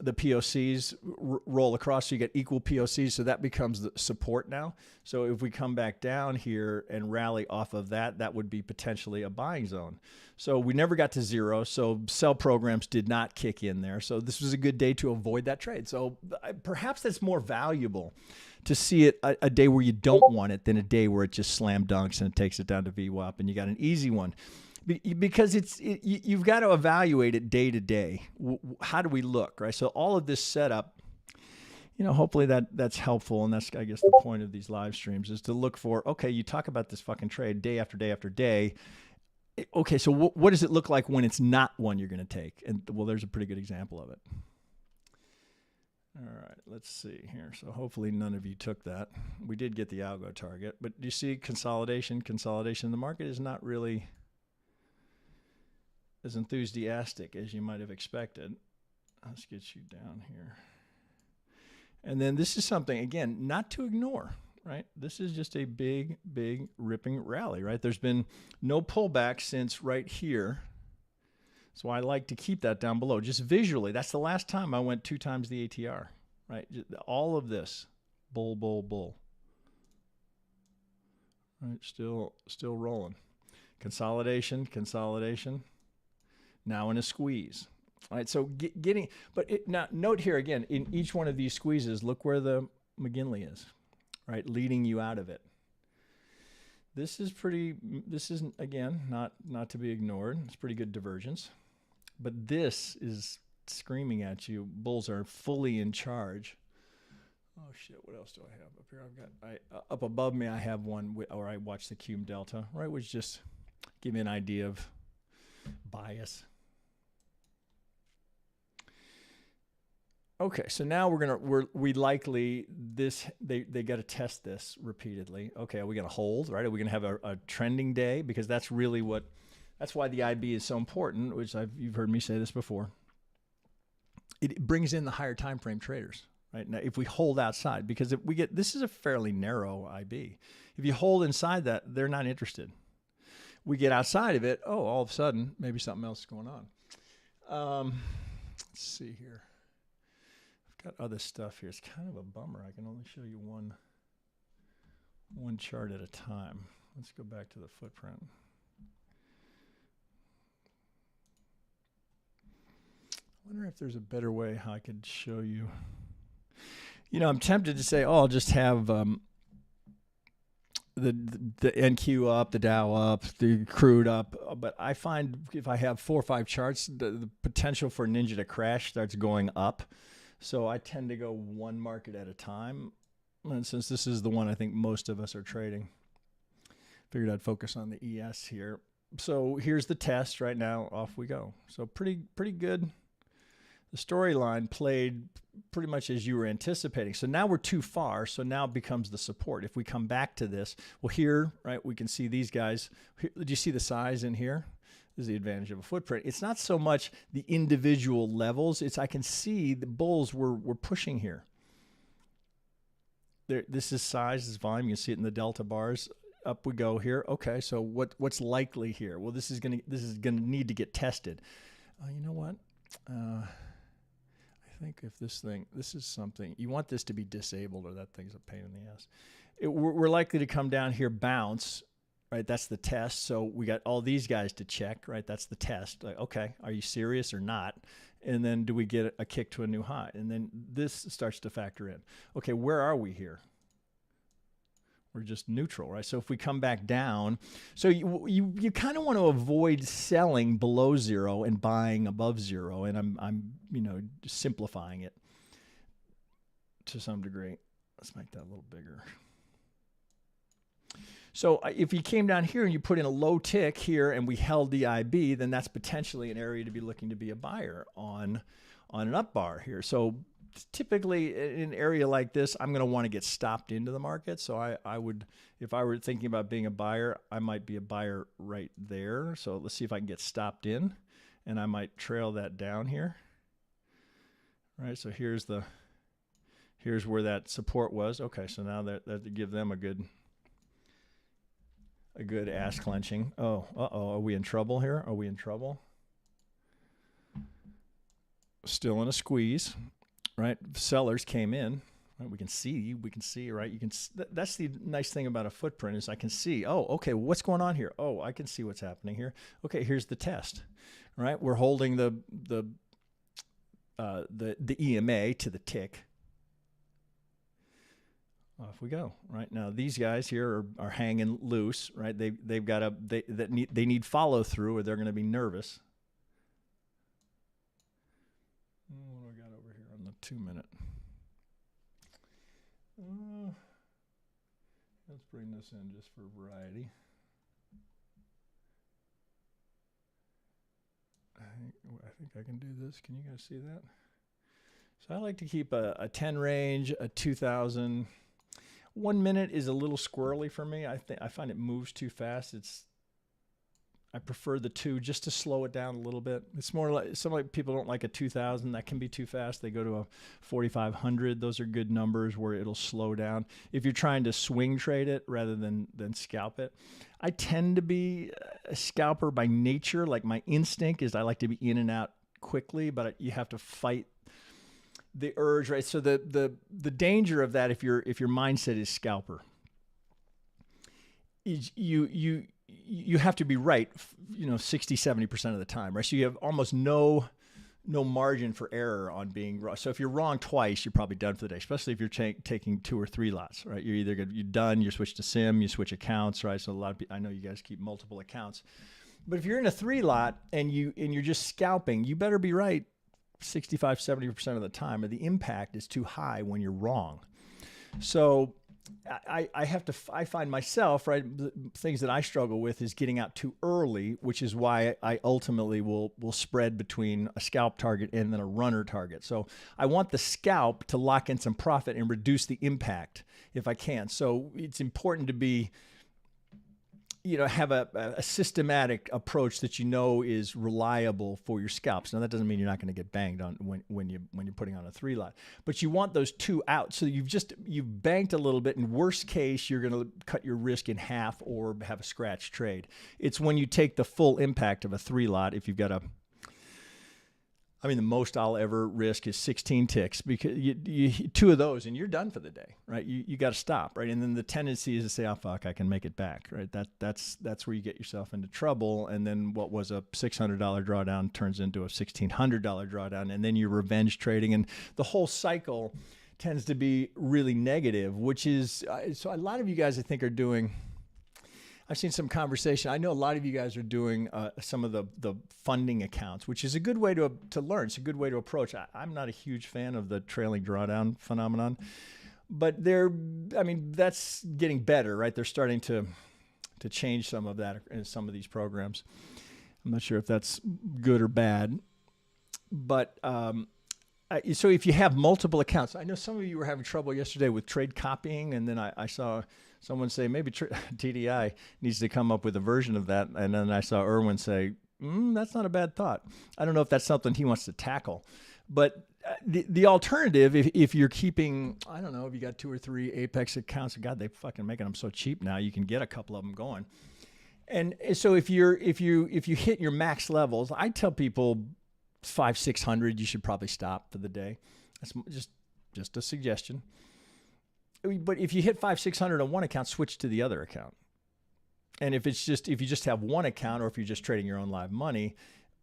POCs roll across, so you get equal POCs, so that becomes the support now. So if we come back down here and rally off of that, that would be potentially a buying zone. So we never got to zero, so sell programs did not kick in there. So this was a good day to avoid that trade. So perhaps that's more valuable to see it a day where you don't want it than a day where it just slam dunks and it takes it down to VWAP and you got an easy one. Because you've got to evaluate it day to day. How do we look, right? So all of this setup, hopefully that's helpful, and that's, I guess, the point of these live streams is to look for, okay, you talk about this fucking trade day after day after day. Okay, so what does it look like when it's not one you're going to take? And, well, there's a pretty good example of it. All right, let's see here. So hopefully none of you took that. We did get the algo target, but do you see consolidation? Consolidation in the market is not really as enthusiastic as you might have expected. Let's get you down here. And then this is something, again, not to ignore, right? This is just a big, big ripping rally, right? There's been no pullback since right here. So I like to keep that down below. Just visually, that's the last time I went 2 times the ATR, right? All of this, bull, bull, bull. Right, still rolling. Consolidation, consolidation. Now in a squeeze. All right, so now note here again, in each one of these squeezes, look where the McGinley is, right, leading you out of it. This is again, not to be ignored. It's pretty good divergence. But this is screaming at you. Bulls are fully in charge. Oh shit, what else do I have up here? Up above me, I have one where I watch the Cume Delta, right, which just give me an idea of bias. Okay, so now we likely they got to test this repeatedly. Okay, are we gonna hold, right? Are we gonna have a trending day? Because that's really that's why the IB is so important, which you've heard me say this before. It brings in the higher time frame traders, right? Now, if we hold outside, because if we this is a fairly narrow IB. If you hold inside that, they're not interested. We get outside of it, all of a sudden, maybe something else is going on. Let's see here. Got other stuff here. It's kind of a bummer. I can only show you one chart at a time. Let's go back to the footprint. I wonder if there's a better way how I could show you. I'm tempted to say, I'll just have the NQ up, the Dow up, the crude up. But I find if I have 4 or 5 charts, the potential for Ninja to crash starts going up. So I tend to go one market at a time. And since this is the one I think most of us are trading, figured I'd focus on the ES here. So here's the test right now. Off we go. So pretty good. The storyline played pretty much as you were anticipating. So now we're too far. So now it becomes the support. If we come back to this, well, here, right, we can see these guys. Do you see the size in here? This is the advantage of a footprint. It's not so much the individual levels. It's I can see the bulls were pushing here. This is size, this is volume. You can see it in the delta bars. Up we go here. Okay, so what's likely here? Well, this is gonna need to get tested. You know what? I think if this is something, you want this to be disabled or that thing's a pain in the ass. We're likely to come down here, bounce, right? That's the test. So we got all these guys to check, right? That's the test. Like, okay, are you serious or not? And then do we get a kick to a new high? And then this starts to factor in. Okay, where are we here? We're just neutral, right? So if we come back down, so you kind of want to avoid selling below zero and buying above zero. And I'm simplifying it to some degree. Let's make that a little bigger. So if you came down here and you put in a low tick here and we held the IB, then that's potentially an area to be looking to be a buyer on an up bar here. So typically in an area like this, I'm going to want to get stopped into the market. So I would, if I were thinking about being a buyer, I might be a buyer right there. So let's see if I can get stopped in, and I might trail that down here. All right, so here's where that support was. Okay, so now that give them a good ass clenching. Oh, are we in trouble here? Are we in trouble? Still in a squeeze. Right, sellers came in. Right? We can see, right? That's the nice thing about a footprint is I can see. Oh, okay, what's going on here? Oh, I can see what's happening here. Okay, here's the test. Right, we're holding the EMA to the tick. Off we go. Right now, these guys here are hanging loose. Right, they need follow through, or they're going to be nervous. What do I got over here on the 2 minute? Let's bring this in just for variety. I think I can do this. Can you guys see that? So I like to keep a 10 range, a 2000. 1 minute is a little squirrely for me. I find it moves too fast. I prefer the 2 just to slow it down a little bit. It's more like some people don't like a 2000. That can be too fast. They go to a 4500. Those are good numbers where it'll slow down. If you're trying to swing trade it rather than scalp it. I tend to be a scalper by nature. Like my instinct is I like to be in and out quickly, but you have to fight the urge, right? So the danger of that, if your mindset is scalper, is you have to be right, 60-70% of the time, right? So you have almost no margin for error on being wrong. So if you're wrong twice, you're probably done for the day, especially if you're taking 2 or 3 lots, right? You're either you're done, you switch to sim, you switch accounts, right? So a lot of people, I know you guys keep multiple accounts, but if you're in a 3 lot and you're just scalping, you better be right 65-70% of the time, or the impact is too high when you're wrong. So I find myself, right, the things that I struggle with is getting out too early, which is why I ultimately will spread between a scalp target and then a runner target. So I want the scalp to lock in some profit and reduce the impact if I can. So it's important to be, have a systematic approach that is reliable for your scalps. Now that doesn't mean you're not going to get banged on when you're putting on a 3 lot, but you want those 2 out. So you've banked a little bit. In worst case, you're going to cut your risk in half or have a scratch trade. It's when you take the full impact of a 3 lot. If you've got the most I'll ever risk is 16 ticks, because you 2 of those and you're done for the day, right? You got to stop, right? And then the tendency is to say, oh, fuck, I can make it back, right? That's where you get yourself into trouble. And then what was a $600 drawdown turns into a $1,600 drawdown, and then you're revenge trading. And the whole cycle tends to be really negative, which is, so a lot of you guys I think are doing, I've seen some conversation. I know a lot of you guys are doing some of the funding accounts, which is a good way to learn. It's a good way to approach. I'm not a huge fan of the trailing drawdown phenomenon, but that's getting better, right? They're starting to change some of that in some of these programs. I'm not sure if that's good or bad, but so if you have multiple accounts, I know some of you were having trouble yesterday with trade copying, and then I saw someone say maybe TDI needs to come up with a version of that, and then I saw Erwin say That's not a bad thought. I don't know if that's something he wants to tackle, but the alternative, if you're keeping, I don't know, if you got 2 or 3 Apex accounts, God, they fucking making them so cheap now. You can get a couple of them going. And so if you hit your max levels, I tell people 500-600, you should probably stop for the day. That's just a suggestion. But if you hit 500-600 on one account, switch to the other account. And if you just have one account, or if you're just trading your own live money,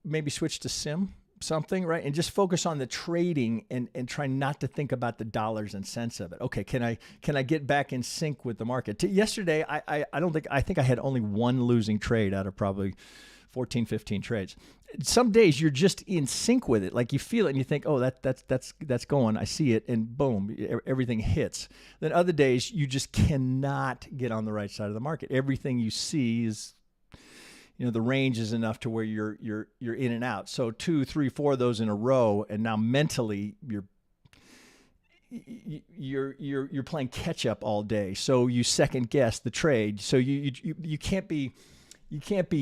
maybe switch to sim something, right? And just focus on the trading and try not to think about the dollars and cents of it. Okay, can I get back in sync with the market? Yesterday, I think I had only one losing trade out of probably 14, 15 trades. Some days you're just in sync with it. Like you feel it and you think, oh, that's going. I see it, and boom, everything hits. Then other days you just cannot get on the right side of the market. Everything you see is, the range is enough to where you're in and out. So 2, 3, 4 of those in a row, and now mentally you're playing catch up all day. So you second guess the trade. So you can't be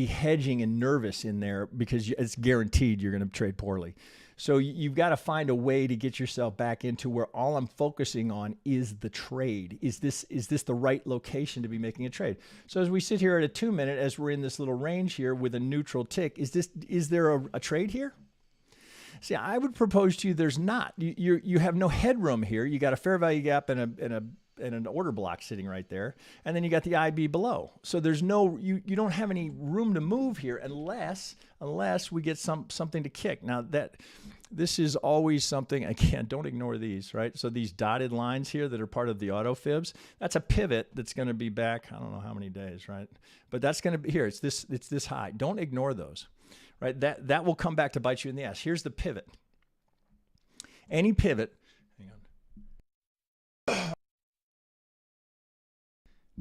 hedging and nervous in there, because it's guaranteed you're going to trade poorly. So you've got to find a way to get yourself back into where all I'm focusing on is the trade. Is this the right location to be making a trade? So as we sit here at a 2-minute, as we're in this little range here with a neutral tick, is there a trade here? See, I would propose to you there's not. You have no headroom here. You got a fair value gap and an order block sitting right there, and then you got the IB below. So there's you don't have any room to move here unless we get something to kick. Now this is always something, again, don't ignore these, right? So these dotted lines here that are part of the auto fibs, that's a pivot that's going to be back, I don't know how many days, right? But that's going to be here. It's this high. Don't ignore those, right? That will come back to bite you in the ass. Here's the pivot. Any pivot, hang on.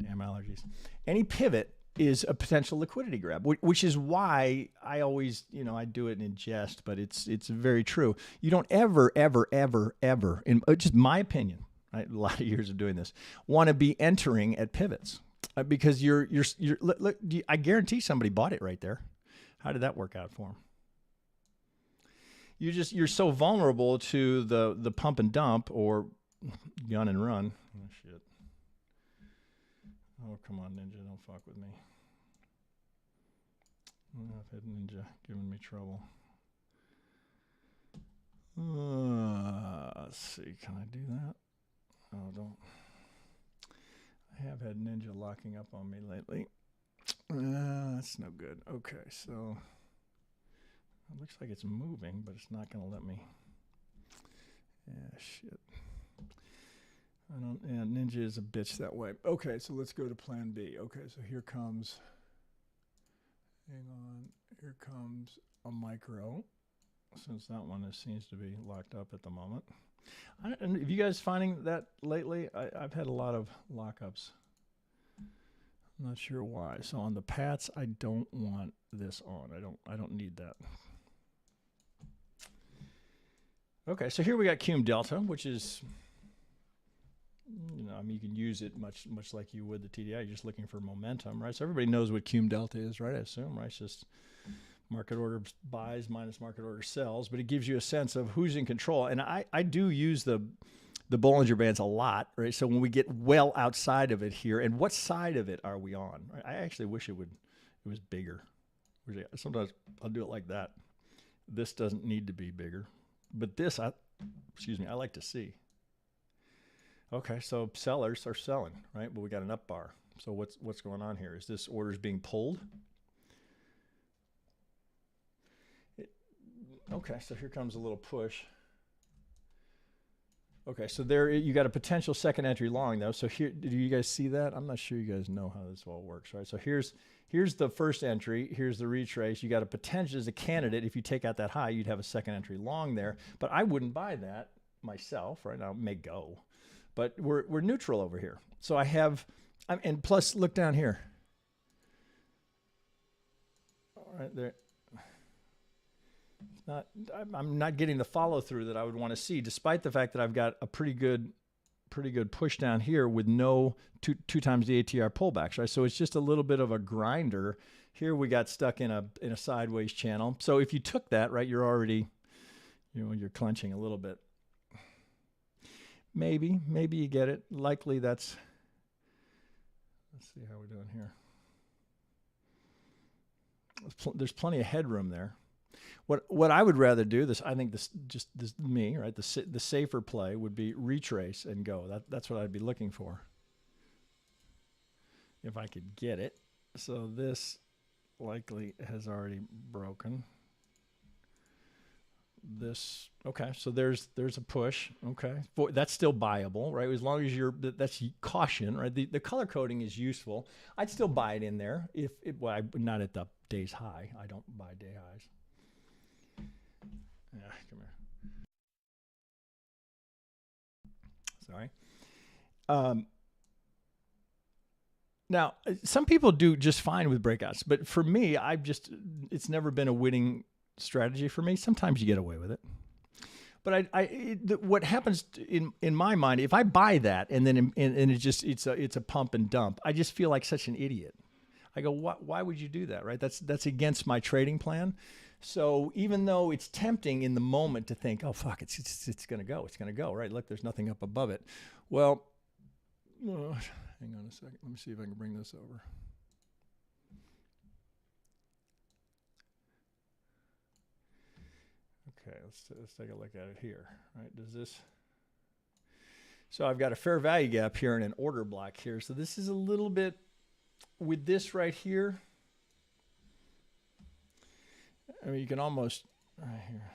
Damn allergies. Any pivot is a potential liquidity grab, which is why I always, I do it in jest, but it's very true. You don't ever, in just my opinion, right, a lot of years of doing this, want to be entering at pivots, because look, I guarantee somebody bought it right there. How did that work out for them? You're so vulnerable to the pump and dump or gun and run. Oh shit. Oh, come on, Ninja, don't fuck with me. I've had Ninja giving me trouble. Let's see, can I do that? Oh, don't. I have had Ninja locking up on me lately. That's no good. Okay, so it looks like it's moving, but it's not going to let me. Yeah, shit. Ninja is a bitch that way. Okay, so let's go to plan B. Okay, so here comes, hang on, here comes a micro, since that one seems to be locked up at the moment. And have you guys finding that lately? I've had a lot of lockups. I'm not sure why. So on the Pats, I don't want this on. I don't need that. Okay, so here we got cum delta, which is, you can use it much like you would the TDI. You're just looking for momentum, right? So everybody knows what cum delta is, right? I assume, right? It's just market order buys minus market order sells, but it gives you a sense of who's in control. And I do use the Bollinger Bands a lot, right? So when we get well outside of it here, and what side of it are we on? Right? I actually wish it was bigger. Sometimes I'll do it like that. This doesn't need to be bigger, but this, I like to see. Okay, so sellers are selling, right? But we got an up bar. So what's going on here? Is this orders being pulled? Okay, so here comes a little push. Okay, so there you got a potential second entry long though. So here, did you guys see that? I'm not sure you guys know how this all works, right? So here's the first entry. Here's the retrace. You got a potential as a candidate. If you take out that high, you'd have a second entry long there. But I wouldn't buy that myself right now. It may go. But we're neutral over here. So I have, and plus look down here. All right there. I'm not getting the follow through that I would want to see, despite the fact that I've got a pretty good push down here with no two times the ATR pullbacks, right? So it's just a little bit of a grinder. Here we got stuck in a sideways channel. So if you took that, right, you're already, you're clenching a little bit. Maybe you get it. Likely that's, let's see how we're doing here. There's plenty of headroom there. What I would rather do, I think this me, right? The safer play would be retrace and go. That's what I'd be looking for. If I could get it. So this likely has already broken. This, okay, so there's a push. Okay, that's still buyable, right? As long as that's caution, right? The color coding is useful. I'd still buy it in there not at the day's high. I don't buy day highs. Yeah, come here. Sorry. Now, some people do just fine with breakouts, but for me, it's never been a winning strategy for me. Sometimes you get away with it. But what happens in my mind, if I buy that and then it's a pump and dump, I just feel like such an idiot. I go, why would you do that, right? That's against my trading plan. So even though it's tempting in the moment to think, oh fuck, it's gonna go, right? Look, there's nothing up above it. Well, hang on a second. Let me see if I can bring this over. Okay, let's take a look at it here, right? So I've got a fair value gap here and an order block here. So this is a little bit with this right here. I mean, you can almost, right here.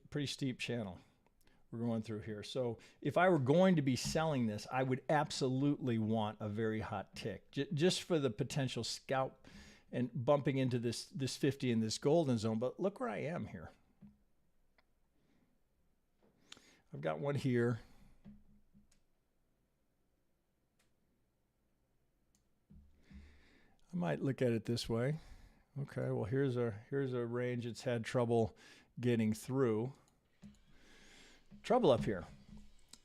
Pretty steep channel we're going through here. So if I were going to be selling this, I would absolutely want a very hot tick, just for the potential scalp and bumping into this 50 in this golden zone. But look where I am here. I've got one here. I might look at it this way. Okay, well here's a range it's had trouble getting through. Trouble up here.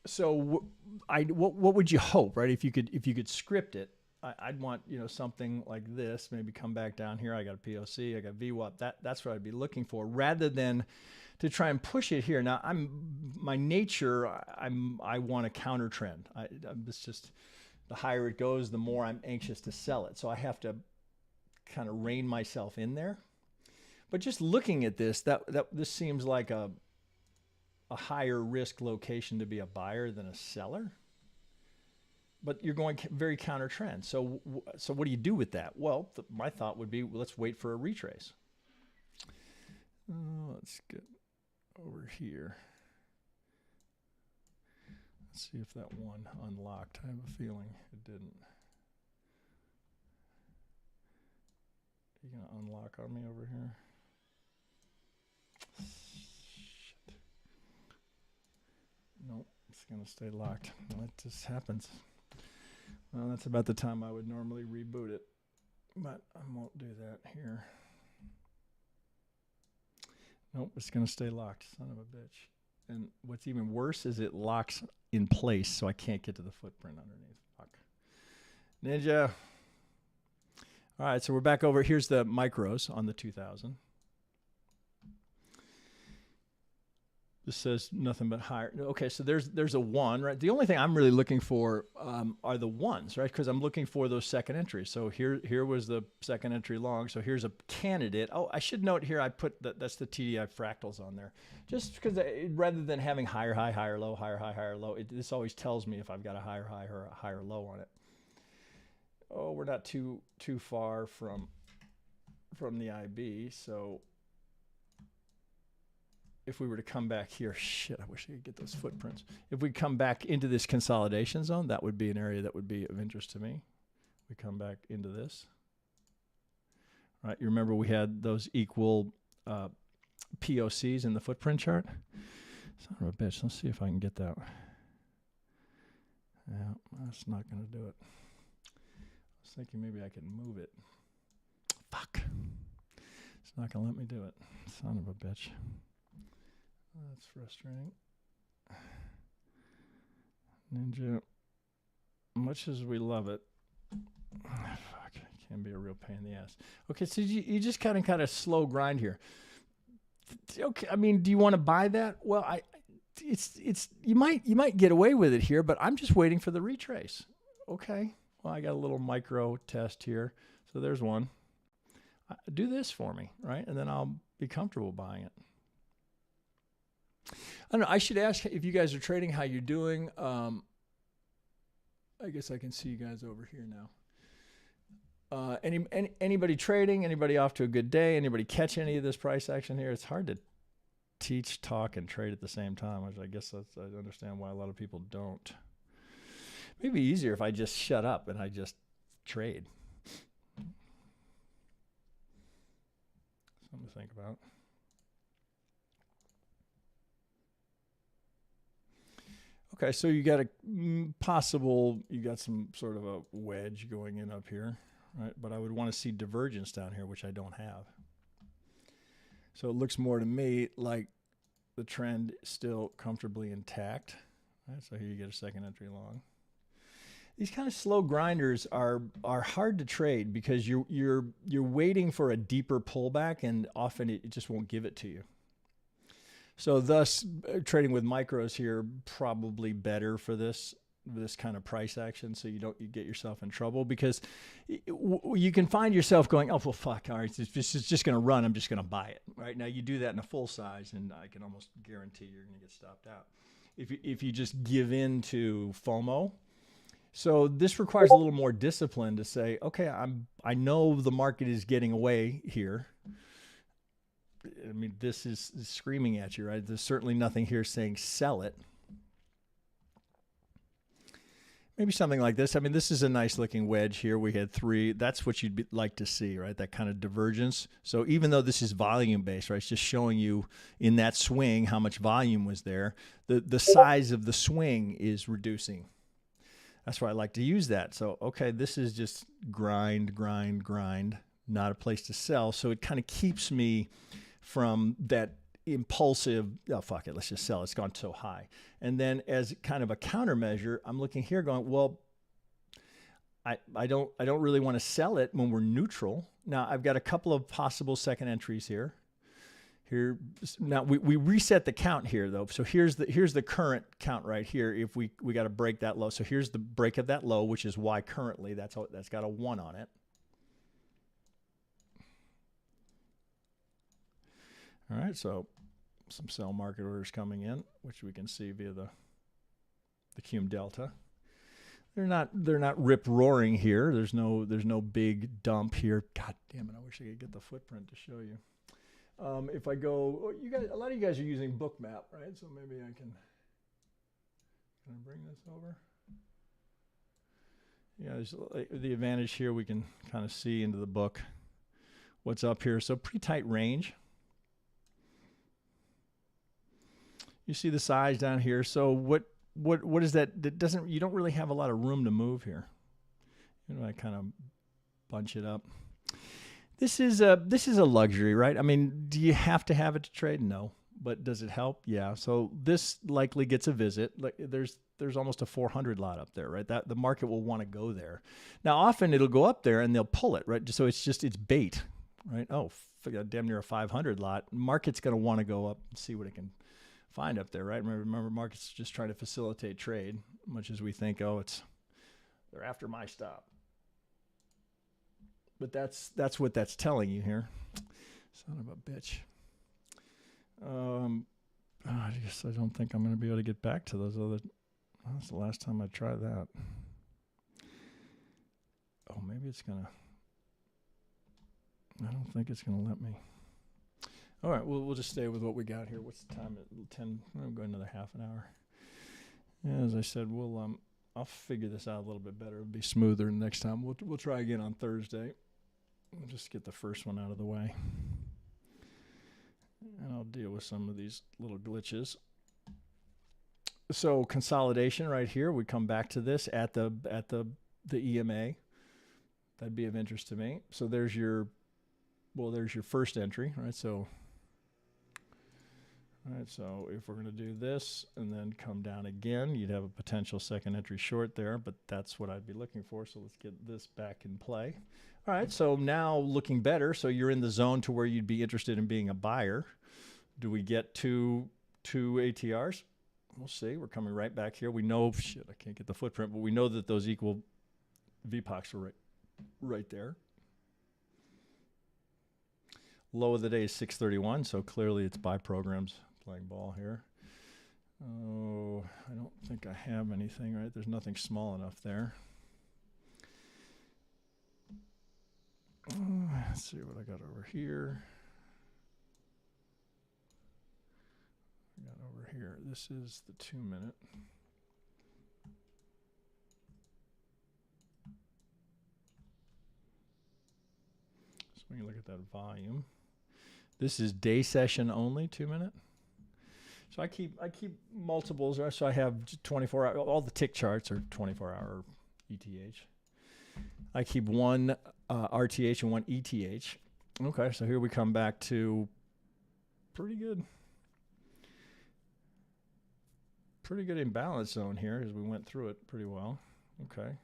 So what would you hope, right? If you could script it, I'd want, something like this, maybe come back down here. I got a POC, I got VWAP. That's what I'd be looking for, rather than to try and push it here. Now my nature, I want a counter trend. It's just, the higher it goes, the more I'm anxious to sell it. So I have to kind of rein myself in there. But just looking at this, this seems like a higher risk location to be a buyer than a seller. But you're going very counter trend. So what do you do with that? Well, my thought would be, let's wait for a retrace. Let's get over here. Let's see if that one unlocked. I have a feeling it didn't. Are you going to unlock on me over here? Shit. Nope, it's going to stay locked. Well, it just happens. Well, that's about the time I would normally reboot it, but I won't do that here. Nope, it's going to stay locked, son of a bitch. And what's even worse is it locks in place, so I can't get to the footprint underneath. Fuck. Ninja. All right, so we're back over. Here's the micros on the 2000. This says nothing but higher. Okay, so there's a one, right? The only thing I'm really looking for are the ones, right? Because I'm looking for those second entries. So here was the second entry long. So here's a candidate. Oh, I should note here I put that's the TDI fractals on there, just because rather than having higher high, higher low, higher high, higher low, this always tells me if I've got a higher high or a higher low on it. Oh, we're not too far from the IB, so. If we were to come back here, shit, I wish I could get those footprints. If we come back into this consolidation zone, that would be an area that would be of interest to me. We come back into this. Right, you remember we had those equal POCs in the footprint chart? Son of a bitch, let's see if I can get that. Yeah, that's not going to do it. I was thinking maybe I could move it. Fuck. It's not going to let me do it. Son of a bitch. That's frustrating. Ninja, much as we love it, fuck, it can be a real pain in the ass. Okay, so you just kind of slow grind here. Okay, I mean, do you want to buy that? Well, it's you might get away with it here, but I'm just waiting for the retrace. Okay, well, I got a little micro test here, so there's one. Do this for me, right? And then I'll be comfortable buying it. I don't know. I should ask if you guys are trading, how you're doing. I guess I can see you guys over here now. Anybody trading? Anybody off to a good day? Anybody catch any of this price action here? It's hard to teach, talk, and trade at the same time, which I guess I understand why a lot of people don't. Maybe easier if I just shut up and I just trade. Something to think about. Okay, so you got a possible, you got some sort of a wedge going in up here, right? But I would want to see divergence down here, which I don't have. So it looks more to me like the trend is still comfortably intact. Right? So here you get a second entry long. These kind of slow grinders are hard to trade because you're waiting for a deeper pullback, and often it just won't give it to you. So thus, trading with micros here probably better for this kind of price action, so you get yourself in trouble, because you can find yourself going, oh well, fuck, all right, this is just going to run. I'm just going to buy it. Right now, you do that in a full size, and I can almost guarantee you're going to get stopped out if you just give in to FOMO. So this requires a little more discipline to say, okay, I know the market is getting away here. I mean, this is screaming at you, right? There's certainly nothing here saying sell it. Maybe something like this. I mean, this is a nice looking wedge here. We had 3. That's what you'd like to see, right? That kind of divergence. So even though this is volume based, right? It's just showing you in that swing how much volume was there. The size of the swing is reducing. That's why I like to use that. So, okay, this is just grind, not a place to sell. So it kind of keeps me from that impulsive, oh, fuck it, let's just sell. It's gone so high. And then as kind of a countermeasure, I'm looking here going, well, I don't really want to sell it when we're neutral. Now, I've got a couple of possible second entries here. Now we reset the count here though. So here's the current count right here. If we got to break that low. So here's the break of that low, which is why currently that's got a 1 on it. All right, so some sell market orders coming in, which we can see via the cum delta. They're not rip roaring here. There's no big dump here. God damn it! I wish I could get the footprint to show you. If I go, a lot of you guys are using Bookmap, right? So maybe I can bring this over. Yeah, there's the advantage here. We can kind of see into the book what's up here. So pretty tight range. You see the size down here. So what is that? That doesn't. You don't really have a lot of room to move here. You know, I kind of bunch it up. This is a luxury, right? I mean, do you have to have it to trade? No. But does it help? Yeah. So this likely gets a visit. Like there's almost a 400 lot up there, right? That the market will want to go there. Now, often it'll go up there and they'll pull it, right? So it's bait, right? Oh, damn near a 500 lot. Market's going to want to go up and see what it can find up there, right? Remember, market's just trying to facilitate trade, much as we think, oh, they're after my stop. But that's what that's telling you here. Son of a bitch. I guess I don't think I'm going to be able to get back to those other. That's the last time I tried that. Oh, maybe it's going to. I don't think it's going to let me. All right, we'll just stay with what we got here. What's the time? At 10. I'm going another half an hour. Yeah, as I said, I'll figure this out a little bit better. It'll be smoother next time. We'll try again on Thursday. We'll just get the first one out of the way. And I'll deal with some of these little glitches. So consolidation right here. We come back to this at the EMA. That'd be of interest to me. So there's your first entry, right? So All right, so if we're going to do this and then come down again, you'd have a potential second entry short there, but that's what I'd be looking for. So let's get this back in play. All right, so now looking better. So you're in the zone to where you'd be interested in being a buyer. Do we get two ATRs? We'll see. We're coming right back here. We know, shit, I can't get the footprint, but we know that those equal VPOCs are right there. Low of the day is 631, so clearly it's buy programs playing ball here. Oh, I don't think I have anything, right? There's nothing small enough there. Let's see what I got over here. I got over here. This is the 2 minute. So when you look at that volume, this is day session only, 2 minute. So I keep multiples, right? So I have 24 hour, all the tick charts are 24 hour ETH. I keep one RTH and one ETH. Okay, so here we come back to pretty good imbalance zone here as we went through it pretty well. Okay,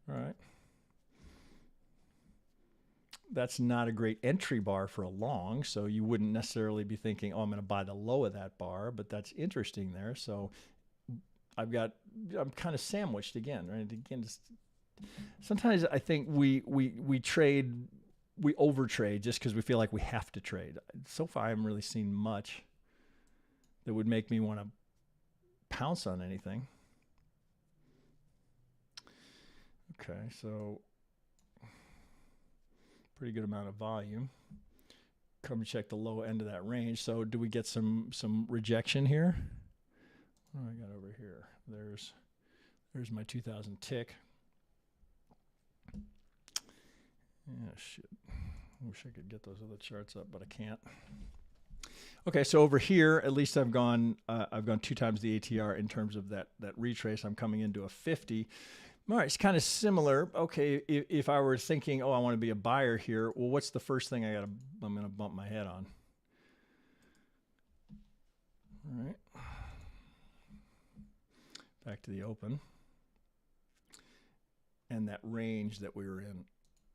all right. That's not a great entry bar for a long, so you wouldn't necessarily be thinking, oh, I'm going to buy the low of that bar, but that's interesting there. So I'm kind of sandwiched again, right? Again, just sometimes I think we overtrade just because we feel like we have to trade. So far, I haven't really seen much that would make me want to pounce on anything. Okay, so pretty good amount of volume. Come check the low end of that range. So do we get some rejection here? What do I got over here? There's my 2000 tick. Yeah, shit. Wish I could get those other charts up, but I can't. Okay, so over here, at least I've gone 2 times the ATR in terms of that retrace. I'm coming into a 50. All right, it's kind of similar. Okay, if I were thinking, oh, I want to be a buyer here, well, what's the first thing I'm going to bump my head on? All right. Back to the open. And that range that we were in.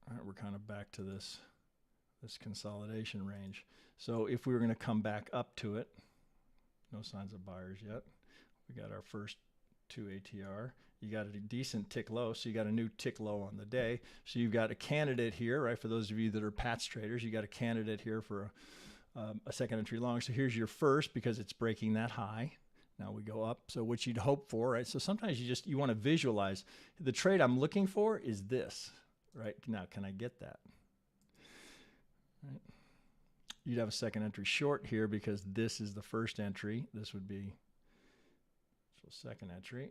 All right, we're kind of back to this consolidation range. So if we were going to come back up to it, no signs of buyers yet. We got our first 2 ATR. You got a decent tick low, so you got a new tick low on the day. So you've got a candidate here, right? For those of you that are Pats traders, you got a candidate here for a second entry long. So here's your first because it's breaking that high. Now we go up. So what you'd hope for, right? So sometimes you want to visualize the trade I'm looking for is this, right? Now, can I get that? Right. You'd have a second entry short here because this is the first entry. This would be second entry.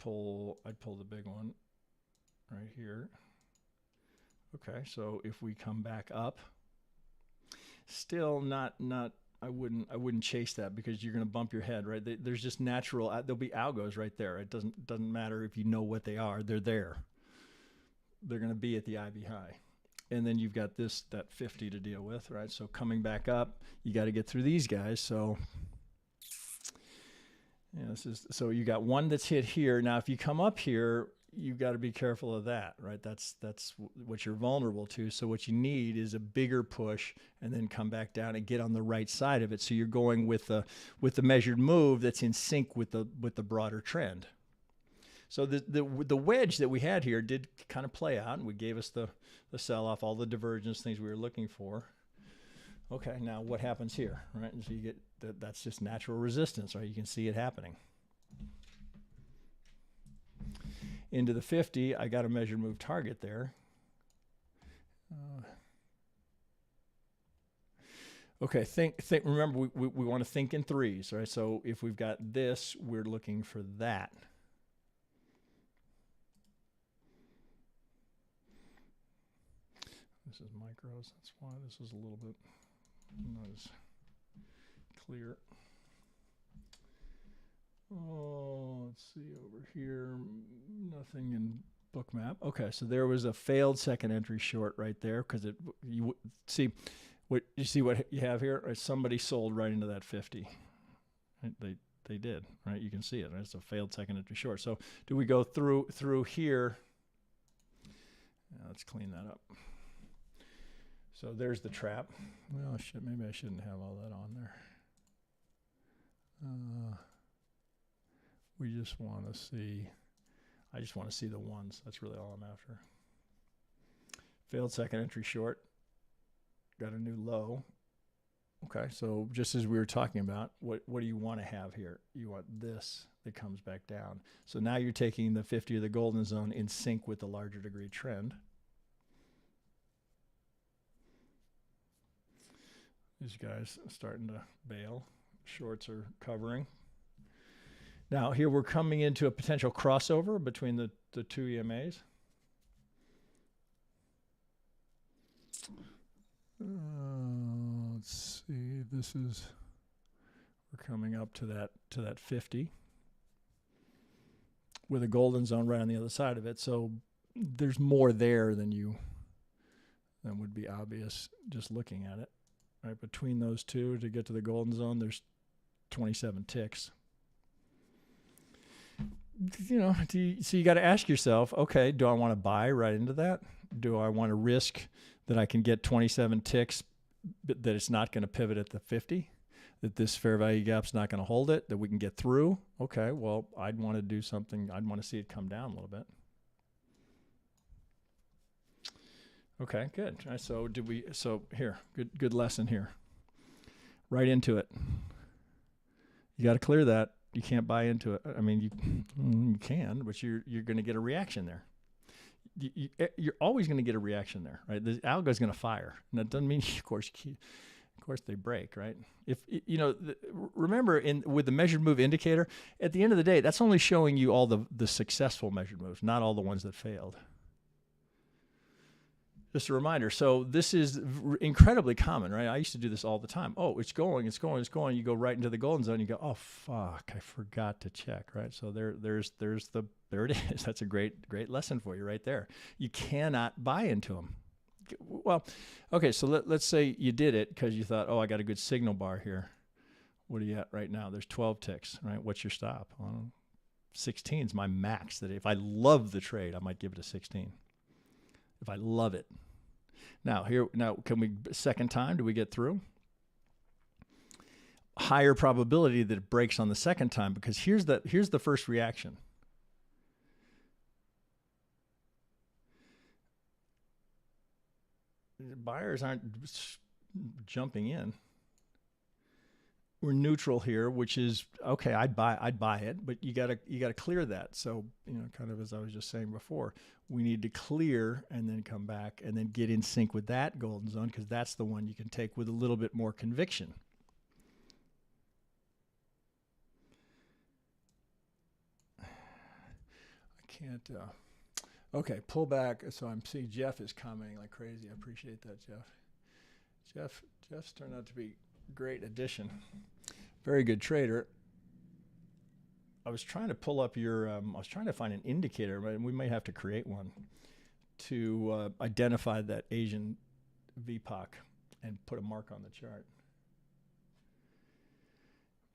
I'd pull the big one right here. Okay, so if we come back up, still not I wouldn't chase that because you're going to bump your head, right? There's just natural, there'll be algos right there. It doesn't matter if you know what they are. They're there. They're going to be at the IB high. And then you've got that 50 to deal with, right? So coming back up, you got to get through these guys. So yeah, so you got one that's hit here. Now, if you come up here, you got to be careful of that, right? That's what you're vulnerable to. So what you need is a bigger push and then come back down and get on the right side of it. So you're going with the measured move that's in sync with the broader trend. So the wedge that we had here did kind of play out, and we gave us the sell-off, all the divergence things we were looking for. Okay, now what happens here, right? And so you get that's just natural resistance, right? You can see it happening. Into the 50, I got a measured move target there. Okay, think. Remember, we want to think in threes, right? So if we've got this, we're looking for that. This is micros. That's why this is a little bit not as clear. Oh, let's see over here. Nothing in book map. Okay, so there was a failed second entry short right there because you see what you have here. Right? Somebody sold right into that 50. Right? They did, right? You can see it. Right? It's a failed second entry short. So do we go through here? Let's clean that up. So there's the trap. Well, maybe I shouldn't have all that on there. We just want to see. I just want to see the ones. That's really all I'm after. Failed second entry short. Got a new low. Okay, so just as we were talking about, what do you want to have here? You want this that comes back down. So now you're taking the 50 or the golden zone in sync with the larger degree trend. These guys are starting to bail. Shorts are covering. Now here we're coming into a potential crossover between the two EMAs. Let's see. We're coming up to that 50 with a golden zone right on the other side of it. So there's more there than would be obvious just looking at it. Right between those two to get to the golden zone, there's 27 ticks. So you got to ask yourself, okay, do I want to buy right into that? Do I want to risk that I can get 27 ticks, but that it's not going to pivot at the 50, that this fair value gap's not going to hold it, that we can get through? Okay, well, I'd want to do something. I'd want to see it come down a little bit. Okay, good. All right, so here, good lesson here. Right into it. You got to clear that. You can't buy into it. I mean, you can, but you're going to get a reaction there. You're always going to get a reaction there, right? The algo is going to fire, and that doesn't mean, of course, they break, right? If remember, with the measured move indicator, at the end of the day, that's only showing you all the successful measured moves, not all the ones that failed. Just a reminder. So this is incredibly common, right? I used to do this all the time. Oh, it's going. You go right into the golden zone. You go, oh fuck, I forgot to check, right? So there it is. That's a great lesson for you right there. You cannot buy into them. Well, okay. So let's say you did it because you thought, oh, I got a good signal bar here. What are you at right now? There's 12 ticks, right? What's your stop? Well, 16 is my max. That if I love the trade, I might give it a 16. If I love it. Now, can we, second time, do we get through? Higher probability that it breaks on the second time, because here's the first reaction. Buyers aren't jumping in. We're neutral here, which is okay. I'd buy it, but you gotta clear that. So kind of as I was just saying before, we need to clear and then come back and then get in sync with that golden zone, because that's the one you can take with a little bit more conviction. I can't. Okay, pull back. So I'm seeing Jeff is commenting like crazy. I appreciate that, Jeff. Jeff's turned out to be a great addition. Very good trader. I was trying to pull up your, I was trying to find an indicator, but we may have to create one to identify that Asian VPOC and put a mark on the chart.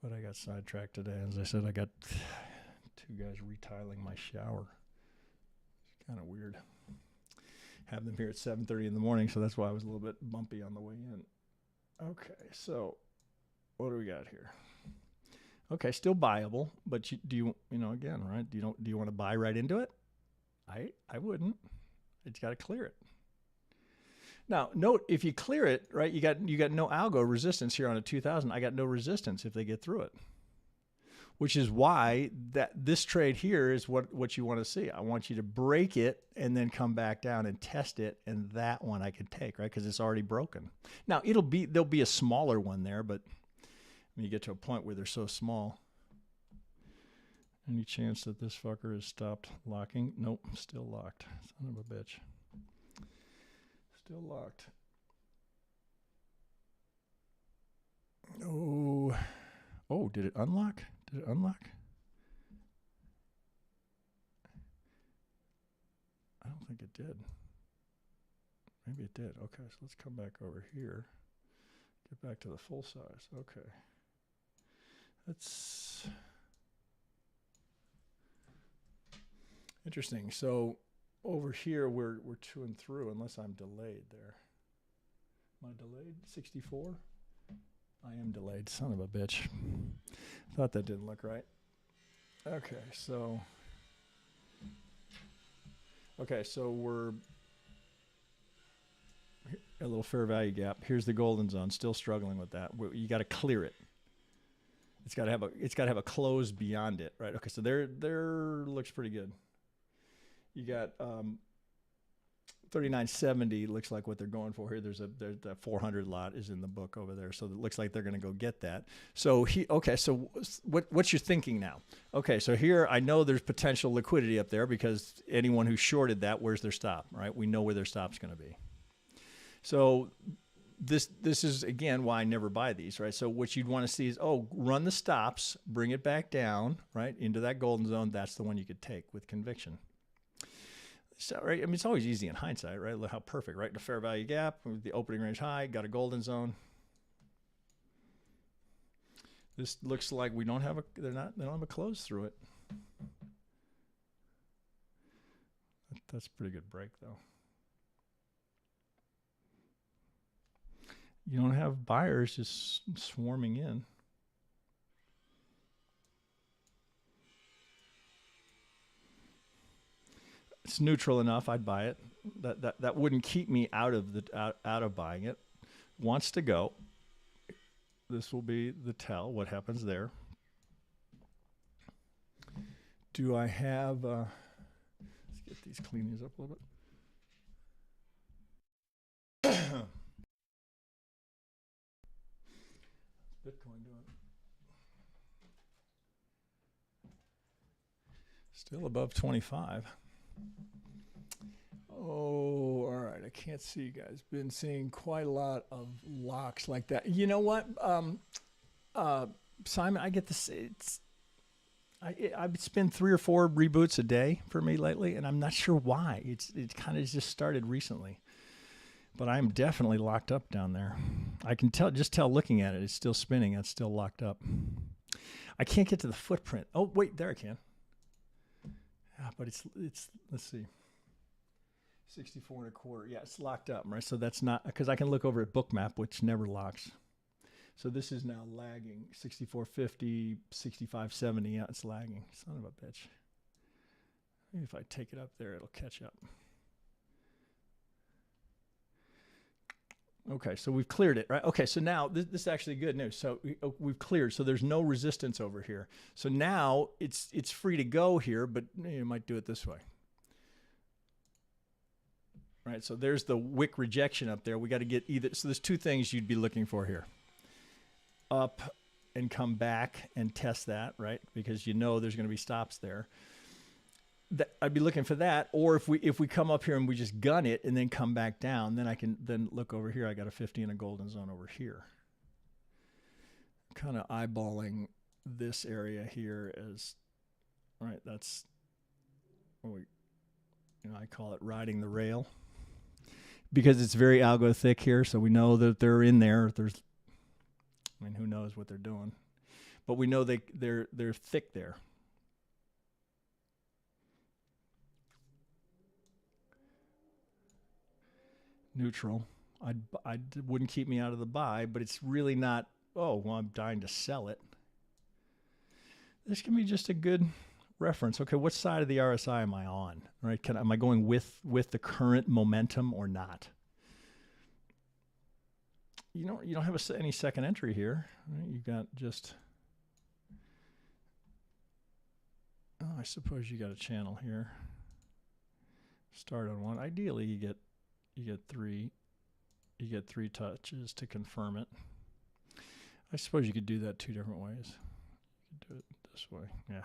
But I got sidetracked today. As I said, I got two guys retiling my shower. It's kind of weird. Have them here at 7:30 in the morning, so that's why I was a little bit bumpy on the way in. Okay, so what do we got here? Okay, still buyable, but again, right? Do you want to buy right into it? I wouldn't. It's got to clear it. Now, note if you clear it, right? You got no algo resistance here on a 2000. I got no resistance if they get through it, which is why this trade here is what you want to see. I want you to break it and then come back down and test it, and that one I can take, right? Because it's already broken. Now there'll be a smaller one there, but when you get to a point where they're so small. Any chance that this fucker has stopped locking? Nope, still locked. Son of a bitch. Still locked. Oh, did it unlock? Did it unlock? think it did. Maybe it did. Okay, so let's come back over here. Get back to the full size. Okay. That's interesting. So over here we're to and through unless I'm delayed there. Am I delayed? 64? I am delayed, son of a bitch. Thought that didn't look right. Okay, so we're a little fair value gap. Here's the golden zone. Still struggling with that. You got to clear it. It's got to have a close beyond it, right? Okay, so there looks pretty good. You got 3970 looks like what they're going for here. There's the 400 lot is in the book over there, so it looks like they're going to go get that. So so what's your thinking now? Okay, so here I know there's potential liquidity up there because anyone who shorted that, where's their stop, right? We know where their stop's going to be. So this is again why I never buy these, right? So what you'd want to see is run the stops, bring it back down, right into that golden zone. That's the one you could take with conviction. So, right, I mean, it's always easy in hindsight, right? Look how perfect, right? The fair value gap, the opening range high, got a golden zone. This looks like we don't have they don't have a close through it. That's a pretty good break, though. You don't have buyers just swarming in. It's neutral enough. I'd buy it. That wouldn't keep me out of buying it. Wants to go. This will be the tell. What happens there? Do I have? Let's get these clean these up a little bit. Bitcoin doing still above 25. Oh, all right. I can't see you guys. Been seeing quite a lot of locks like that. You know what, Simon? I get this. It's been 3 or 4 reboots a day for me lately, and I'm not sure why. It kind of just started recently, but I'm definitely locked up down there. I can tell looking at it. It's still spinning. It's still locked up. I can't get to the footprint. Oh wait, there I can. Yeah, but it's let's see. 64.25. Yeah, it's locked up, right? So that's not because I can look over at Bookmap, which never locks. So this is now lagging. 64.50, 65.70. Yeah, it's lagging. Son of a bitch. Maybe if I take it up there, it'll catch up. Okay, so we've cleared it, right? Okay, so now this is actually good news. So we've cleared, so there's no resistance over here. So now it's free to go here, but you might do it this way. Right, so there's the wick rejection up there. We got to get either, so there's 2 things you'd be looking for here. Up and come back and test that, right? Because you know there's going to be stops there. I'd be looking for that, or if we come up here and we just gun it and then come back down, then I can then look over here. I got a 50 and a golden zone over here. Kind of eyeballing this area here as, right? That's what we, I call it riding the rail because it's very algo thick here, so we know that they're in there. I mean, who knows what they're doing, but we know they're thick there. Neutral. I wouldn't keep me out of the buy, but it's really not. Oh, well, I'm dying to sell it. This can be just a good reference. Okay, what side of the RSI am I on? Right? Am I going with the current momentum or not? You don't have any second entry here. Right? You got just. Oh, I suppose you got a channel here. Start on one. Ideally, you get 3. You get 3 touches to confirm it. I suppose you could do that 2 different ways. You could do it this way. Yeah.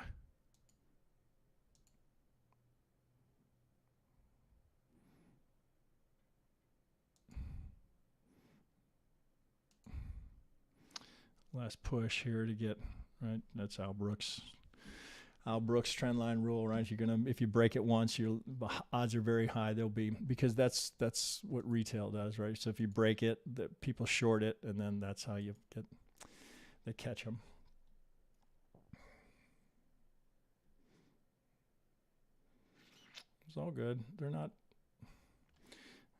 Last push here to get, right? That's Al Brooks. Al Brooks trend line rule, right? If you break it once, your odds are very high. They'll be, because that's what retail does, right? So if you break it, the people short it, and then that's how they catch them. It's all good. They're not.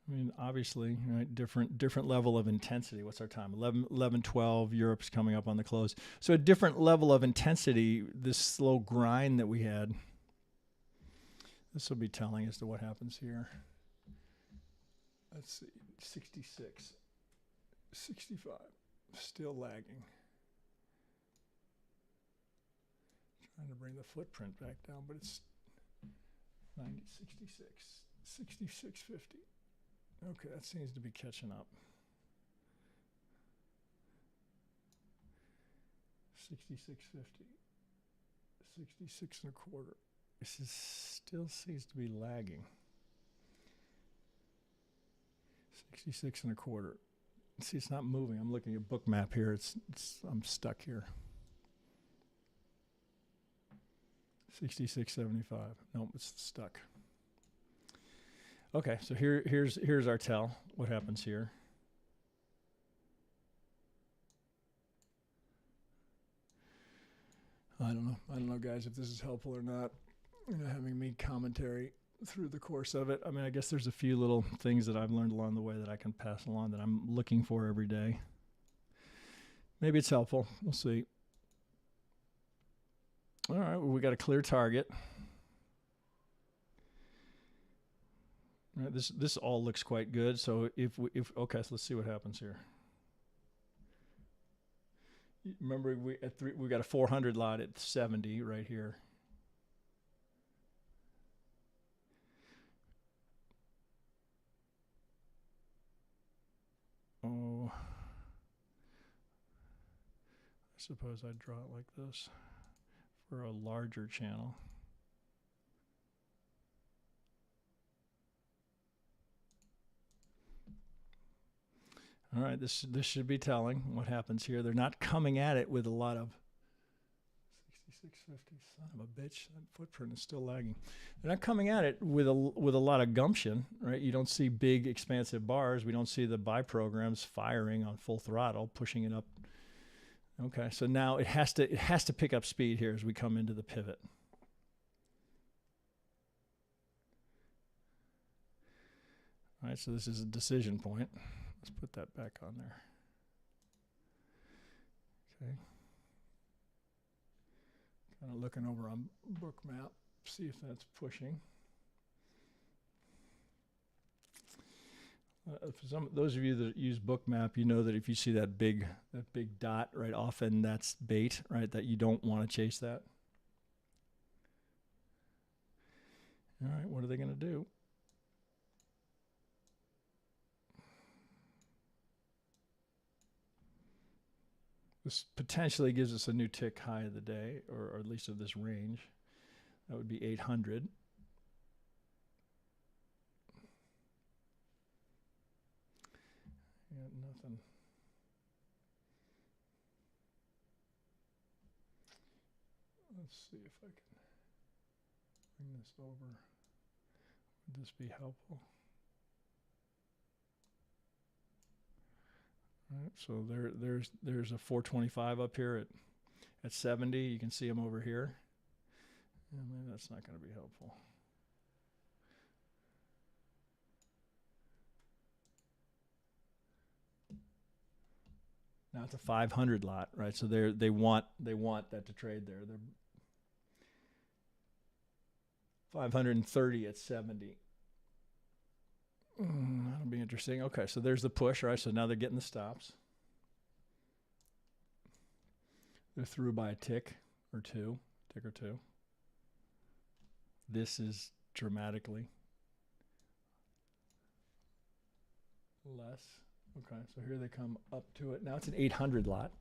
I mean, obviously, right? Different level of intensity. What's our time? 11:12. Europe's coming up on the close. So a different level of intensity. This slow grind that we had. This will be telling as to what happens here. Let's see. 66, 65. Still lagging. Trying to bring the footprint back down, but it's 90, 66, 66.50. Okay, that seems to be catching up. 66.50, 66 and a quarter. This still seems to be lagging. 66 and a quarter. See, it's not moving. I'm looking at book map here. I'm stuck here. 66.75. Nope, it's stuck. Okay, so here's our tell. What happens here? I don't know, guys, if this is helpful or not. Having me commentary through the course of it. I mean, I guess there's a few little things that I've learned along the way that I can pass along that I'm looking for every day. Maybe it's helpful. We'll see. All right, well, we got a clear target. All right, this all looks quite good. So okay, so let's see what happens here. Remember, we got a 400 lot at 70 right here. Oh, I suppose I'd draw it like this for a larger channel. All right, this should be telling what happens here. They're not coming at it with a lot of 66.50. Son of a bitch, that footprint is still lagging. They're not coming at it with a lot of gumption, right? You don't see big expansive bars. We don't see the buy programs firing on full throttle, pushing it up. Okay, so now it has to pick up speed here as we come into the pivot. All right, so this is a decision point. Let's put that back on there. Okay. Kind of looking over on book map, see if that's pushing. For those of you that use book map, you know that if you see that big dot, right, often that's bait, right? That you don't want to chase that. All right, what are they going to do? This potentially gives us a new tick high of the day, or at least of this range. That would be 800. Yeah, nothing. Let's see if I can bring this over. Would this be helpful? All right, so there's a 425 up here at 70. You can see them over here. Yeah, maybe that's not going to be helpful. Now it's a 500 lot, right? So they want that to trade there. They're 530 at 70. That'll be interesting. Okay, so there's the push, right? So now they're getting the stops. They're through by a tick or two. This is dramatically less. Okay, so here they come up to it. Now it's an 800 lot.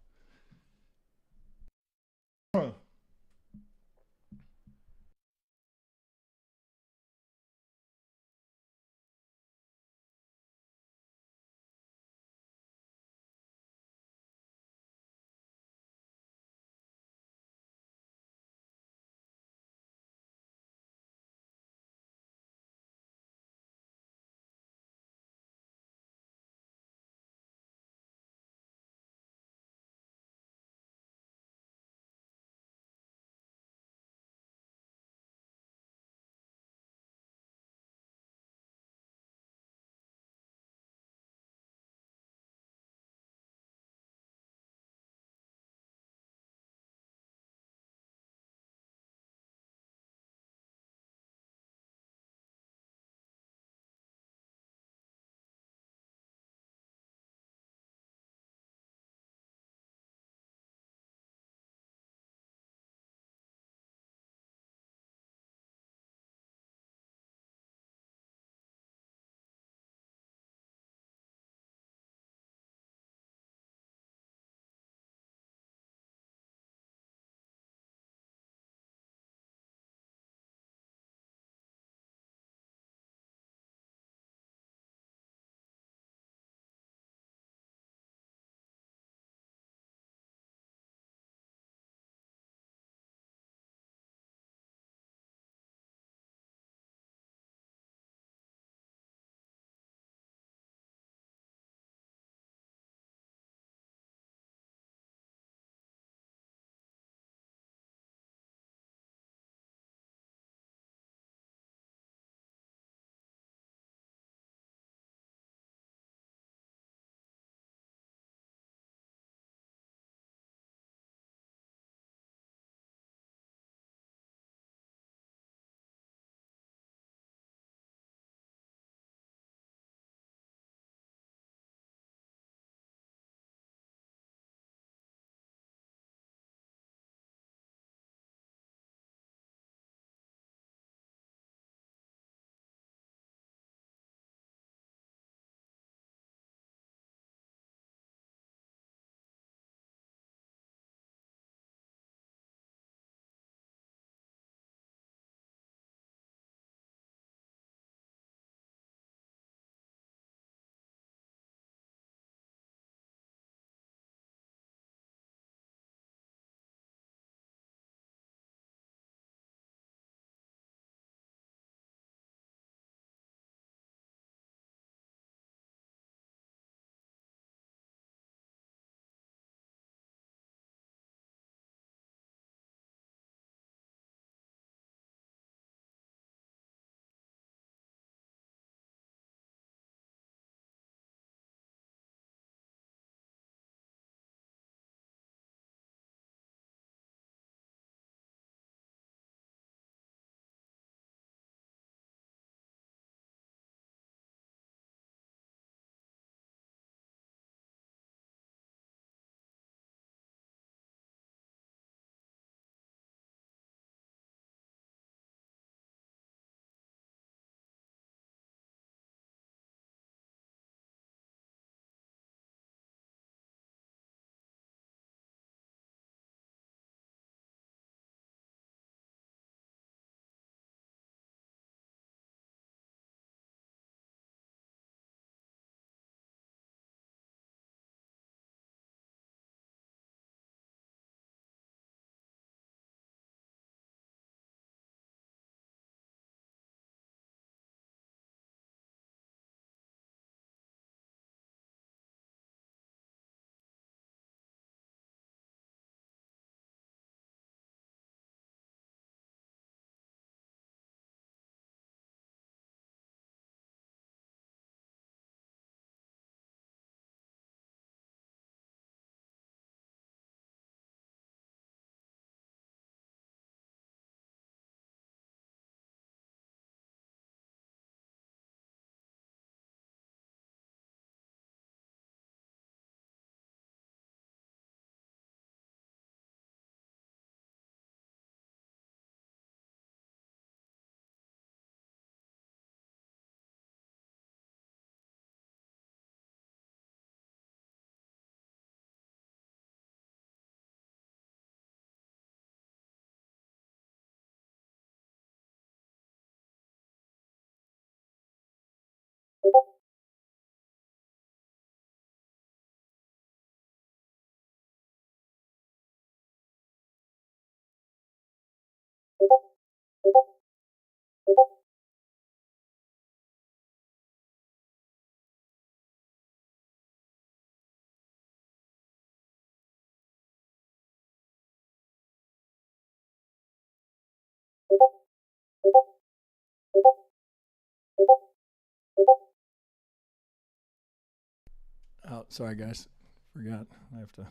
Oh, sorry guys, forgot. I have to.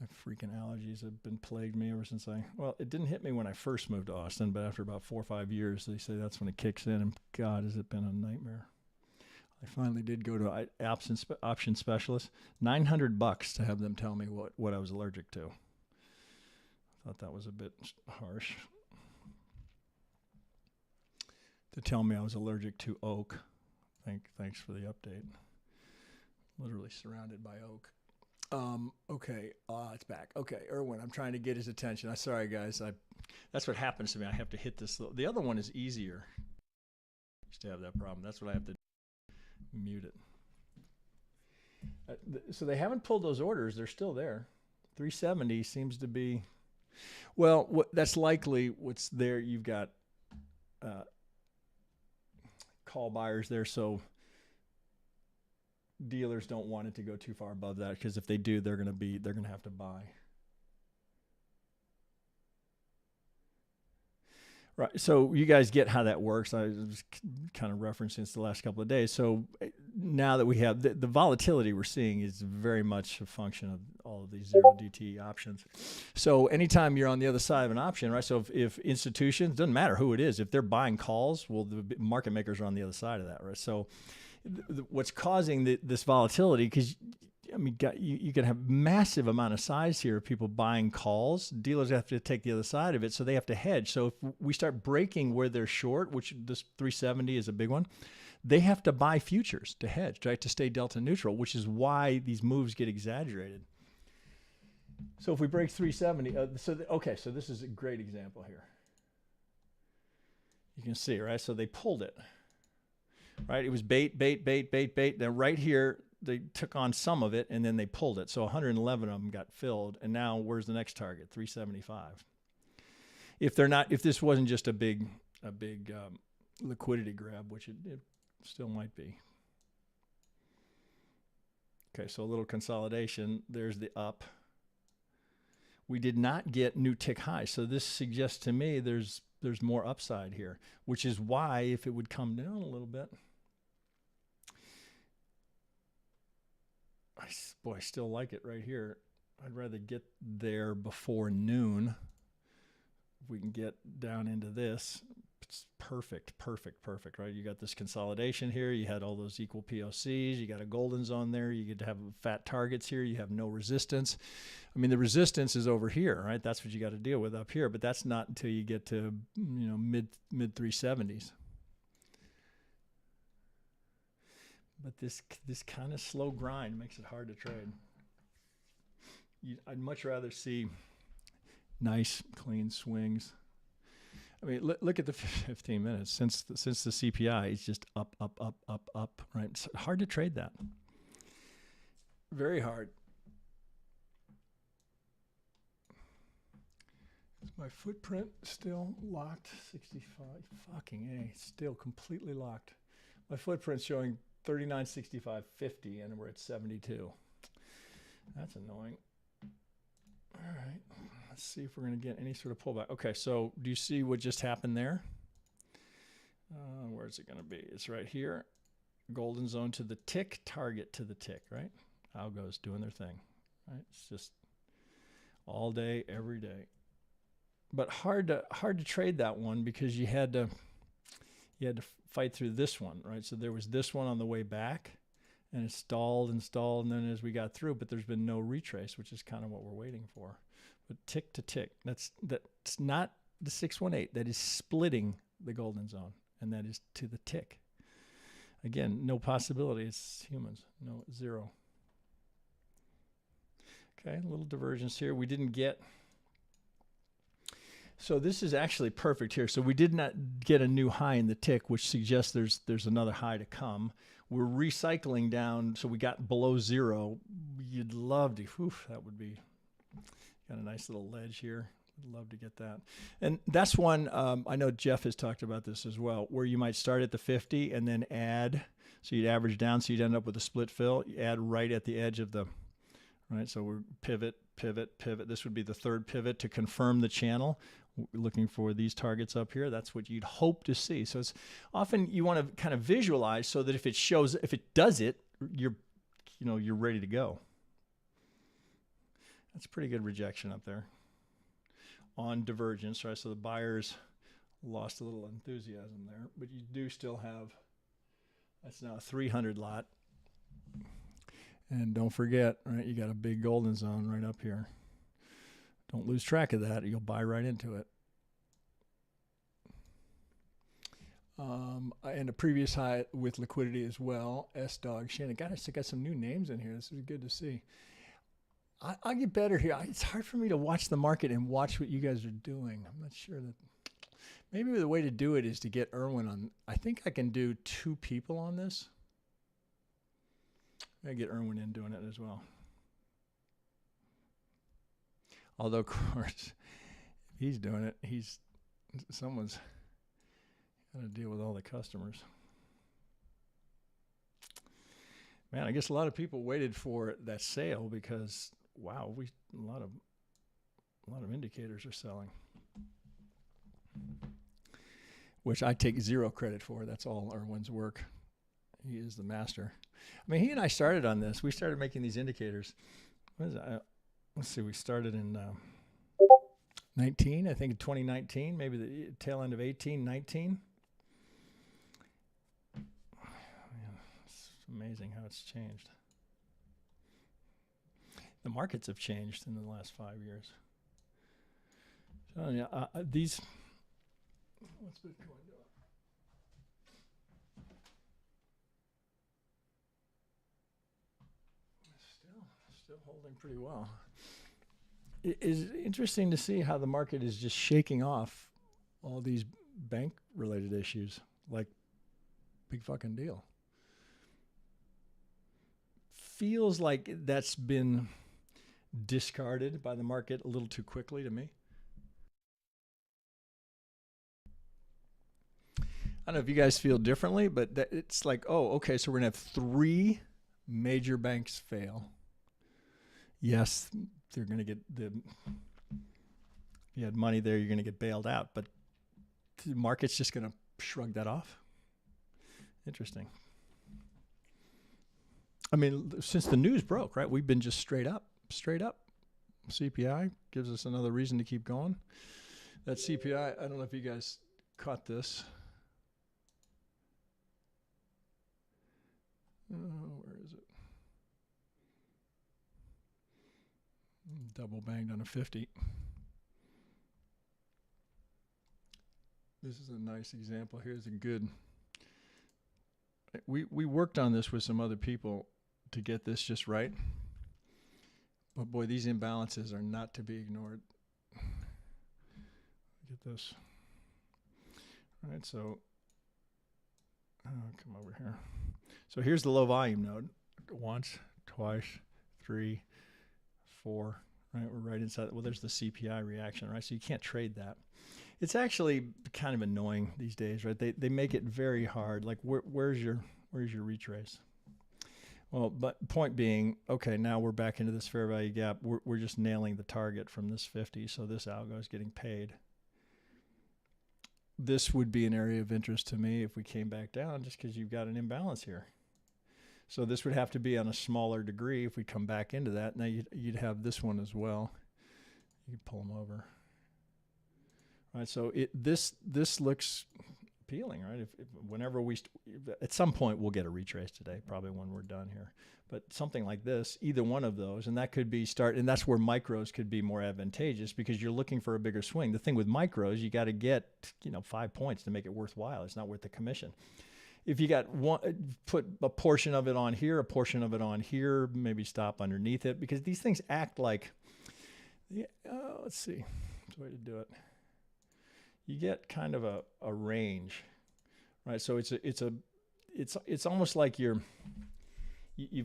My freaking allergies have been plagued me ever since well, it didn't hit me when I first moved to Austin, but after about 4 or 5 years, they say that's when it kicks in, and God, has it been a nightmare. I finally did go to an option specialist, $900 to have them tell me what I was allergic to. I thought that was a bit harsh. To tell me I was allergic to oak. Thanks for the update. Literally surrounded by oak. Okay, it's back. Okay, Erwin, I'm trying to get his attention. I'm sorry, guys. That's what happens to me. I have to hit this. The other one is easier. I used to have that problem. That's what I have to do. Mute it. So they haven't pulled those orders. They're still there. 370 seems to be. Well, that's likely what's there. You've got call buyers there, so dealers don't want it to go too far above that, because if they do, they're going to have to buy. Right. So you guys get how that works. I was kind of referencing the last couple of days. So now that we have the volatility we're seeing is very much a function of all of these zero DT options. So anytime you're on the other side of an option, right? So if institutions, doesn't matter who it is, if they're buying calls, well, the market makers are on the other side of that, right? So what's causing this volatility, because I mean, you can have massive amount of size here of people buying calls. Dealers have to take the other side of it, so they have to hedge. So if we start breaking where they're short, which this 370 is a big one, they have to buy futures to hedge, right, to stay delta neutral, which is why these moves get exaggerated. So if we break 370, so this is a great example here. You can see, right? So they pulled it, right? It was bait. Then right here, they took on some of it, and then they pulled it. So 111 of them got filled, and now where's the next target? 375. If this wasn't just a big liquidity grab, which it still might be. Okay, so a little consolidation. There's the up. We did not get new tick highs, so this suggests to me there's more upside here, which is why if it would come down a little bit. I still like it right here. I'd rather get there before noon. If we can get down into this, it's perfect, right? You got this consolidation here. You had all those equal POCs. You got a golden zone there. You get to have fat targets here. You have no resistance. I mean, the resistance is over here, right? That's what you got to deal with up here, but that's not until you get to, mid 370s. But this kind of slow grind makes it hard to trade. I'd much rather see nice, clean swings. I mean, look at the 15 minutes. Since the CPI, it's just up, right? It's hard to trade that. Very hard. Is my footprint still locked? 65. Fucking A. Still completely locked. My footprint's showing 39.65.50, and we're at 72. That's annoying. All right, let's see if we're going to get any sort of pullback. Okay, so do you see what just happened there? Where's it going to be? It's right here. Golden zone to the tick, target to the tick, right? Algo's doing their thing, right? It's just all day, every day. But hard to trade that one because you had to fight through this one, right? So there was this one on the way back, and it stalled, and then as we got through, but there's been no retrace, which is kind of what we're waiting for. But tick to tick, that's not the 618. That is splitting the golden zone, and that is to the tick. Again, no possibility. It's humans. No, zero. Okay, a little divergence here. We didn't get. So this is actually perfect here. So we did not get a new high in the tick, which suggests there's another high to come. We're recycling down, so we got below zero. You'd love to, that would be, got a nice little ledge here. I'd love to get that. And that's one, I know Jeff has talked about this as well, where you might start at the 50 and then add, so you'd average down, so you'd end up with a split fill. You add right at the edge of the, right? So we're pivot. This would be the third pivot to confirm the channel. We're looking for these targets up here. That's what you'd hope to see. So it's often you want to kind of visualize so that if it does it, you're you're ready to go. That's a pretty good rejection up there on divergence, right? So the buyers lost a little enthusiasm there, but you do still have, that's now a 300 lot. And don't forget, right, you got a big golden zone right up here. Don't lose track of that. You'll buy right into it. And a previous high with liquidity as well. S-Dog, Shannon. God, I got some new names in here. This is good to see. I'll get better here. It's hard for me to watch the market and watch what you guys are doing. I'm not sure that. Maybe the way to do it is to get Erwin on. I think I can do 2 people on this. I get Erwin in doing it as well. Although, of course, if he's doing it, someone's got to deal with all the customers. Man, I guess a lot of people waited for that sale because, wow, a lot of indicators are selling, which I take 0 credit for. That's all Erwin's work. He is the master. I mean, he and I started on this. We started making these indicators. What is that? Let's see. We started in 19, I think in 2019, maybe the tail end of 18, 19. Man, it's amazing how it's changed. The markets have changed in the last 5 years. So, yeah, what's Bitcoin doing? Still holding pretty well. It is interesting to see how the market is just shaking off all these bank-related issues, like big fucking deal. Feels like that's been discarded by the market a little too quickly to me. I don't know if you guys feel differently, but it's like, oh, okay, so we're going to have 3 major banks fail. Yes, they're going to get if you had money there, you're going to get bailed out, but the market's just going to shrug that off. Interesting. I mean, since the news broke, right, we've been just straight up. CPI gives us another reason to keep going. That CPI, I don't know if you guys caught this. Where is it? Double banged on a 50. This is a nice example. Here's a good. We worked on this with some other people to get this just right. But boy, these imbalances are not to be ignored. Get this. All right, so come over here. So here's the low volume node. Once, twice, 3, 4. Right, we're right inside. Well, there's the CPI reaction, right? So you can't trade that. It's actually kind of annoying these days, right? They make it very hard. Like where's your retrace? Well, but point being, okay, now we're back into this fair value gap. We're just nailing the target from this 50, so this algo is getting paid. This would be an area of interest to me if we came back down, just because you've got an imbalance here. So this would have to be on a smaller degree if we come back into that. Now you'd have this one as well. You could pull them over. All right, so this looks appealing, right? If whenever at some point we'll get a retrace today, probably when we're done here. But something like this, either one of those, and that could be and that's where micros could be more advantageous because you're looking for a bigger swing. The thing with micros, you got to get 5 points to make it worthwhile. It's not worth the commission. If you got put a portion of it on here, a portion of it on here, maybe stop underneath it, because these things act like, let's see, that's the way to do it. You get kind of a range, right? So it's almost like you've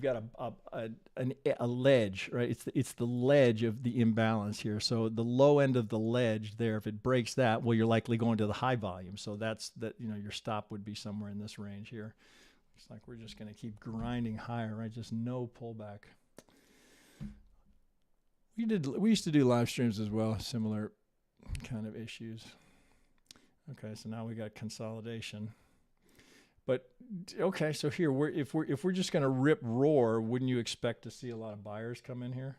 got a ledge, right? It's the ledge of the imbalance here. So the low end of the ledge there, if it breaks that, well, you're likely going to the high volume. So your stop would be somewhere in this range here. Looks like we're just going to keep grinding higher, right? Just no pullback. We used to do live streams as well, similar kind of issues. Okay, so now we got consolidation. But okay, so here if we're just going to rip roar, wouldn't you expect to see a lot of buyers come in here?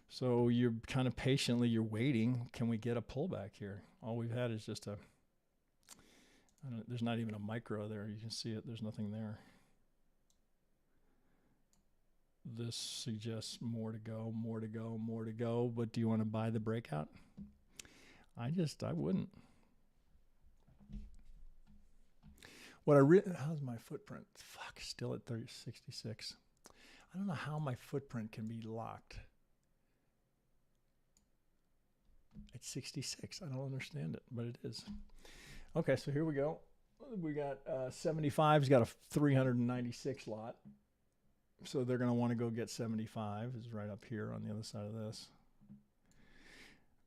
So you're kind of patiently, you're waiting. Can we get a pullback here? All we've had is just there's not even a micro there. You can see it. There's nothing there. This suggests more to go, more to go, more to go. But do you want to buy the breakout? I wouldn't. How's my footprint? Fuck, still at 66. I don't know how my footprint can be locked at 66. I don't understand it, but it is. Okay, so here we go. We got 75's got a 396 lot. So they're going to want to go get 75. Is right up here on the other side of this.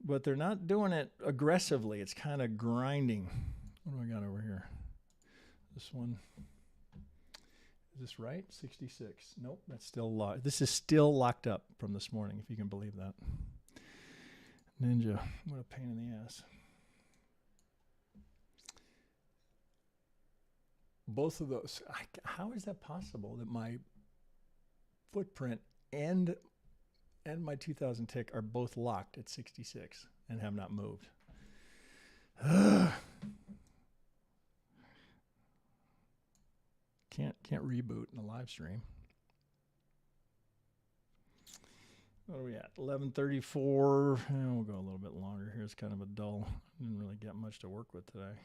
But they're not doing it aggressively. It's kind of grinding. What do I got over here? This one. Is this right? 66. Nope, that's still locked. This is still locked up from this morning, if you can believe that. Ninja, what a pain in the ass. Both of those. How is that possible that my footprint and my 2000 tick are both locked at 66 and have not moved? Can't reboot in a live stream. What are we at? 11:34. We'll go a little bit longer here. It's kind of a dull. Didn't really get much to work with today.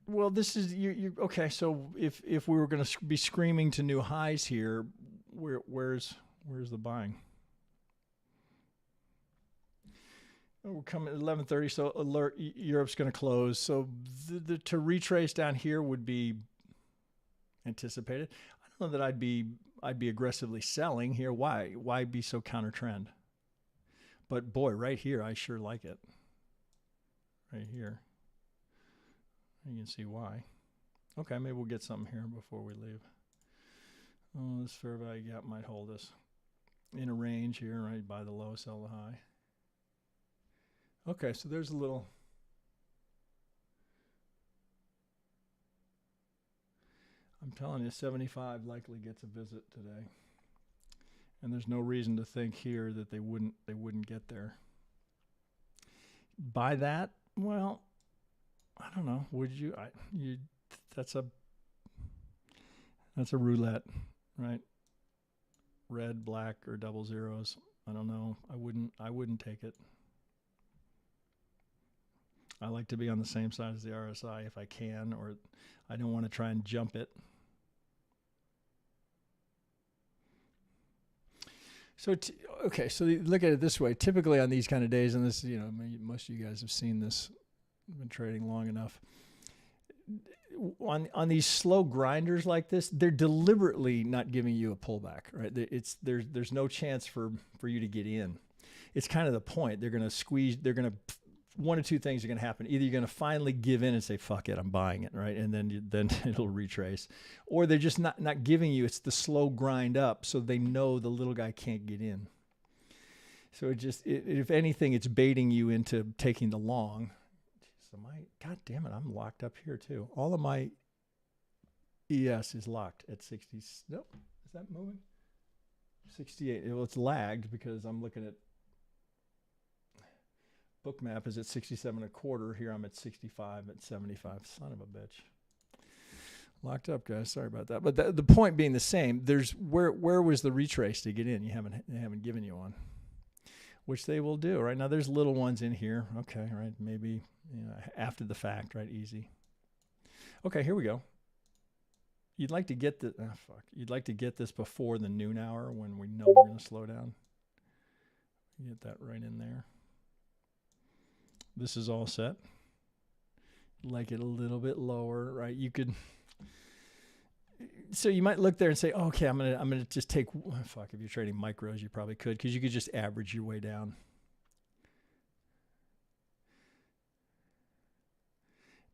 Well, this is you okay. So if we were going to be screaming to new highs here, where's the buying? We're coming at 11:30. So alert, Europe's going to close. So to retrace down here would be anticipated. I don't know that I'd be aggressively selling here. Why be so counter trend? But boy, right here, I sure like it. Right here. You can see why. Okay, maybe we'll get something here before we leave. Oh, this fair value gap might hold us in a range here, right? Buy the low, sell the high. Okay, so there's a little. I'm telling you, 75 likely gets a visit today. And there's no reason to think here that they wouldn't get there. Buy that? Well, I don't know. Would you? That's a roulette, right? Red, black, or double zeros. I don't know. I wouldn't take it. I like to be on the same side as the RSI if I can, or I don't want to try and jump it. So, okay, so look at it this way. Typically on these kind of days, and this, most of you guys have seen this, been trading long enough. On these slow grinders like this, they're deliberately not giving you a pullback, right? There's no chance for you to get in. It's kind of the point. They're going to squeeze. They're going to, one of two things are going to happen. Either you're going to finally give in and say, fuck it, I'm buying it, right? And then it'll retrace. Or they're just not giving you. It's the slow grind up, so they know the little guy can't get in. So if anything, it's baiting you into taking the long. So God damn it, I'm locked up here too. All of my ES is locked at 60. Nope, is that moving? 68. Well, it's lagged because I'm looking at Bookmap is at 67.25. Here I'm at 65 at 75. Son of a bitch. Locked up, guys. Sorry about that. But the point being the same. There's where was the retrace to get in? They haven't given you one, which they will do. Right now, there's little ones in here. Okay, right. Maybe after the fact, right? Easy. Okay, here we go. You'd like to get the You'd like to get this before the noon hour when we know we're going to slow down. Get that right in there. This is all set. Like it a little bit lower, right? You could. So you might look there and say, oh, okay, I'm gonna just take. If you're trading micros, you probably could, because you could just average your way down.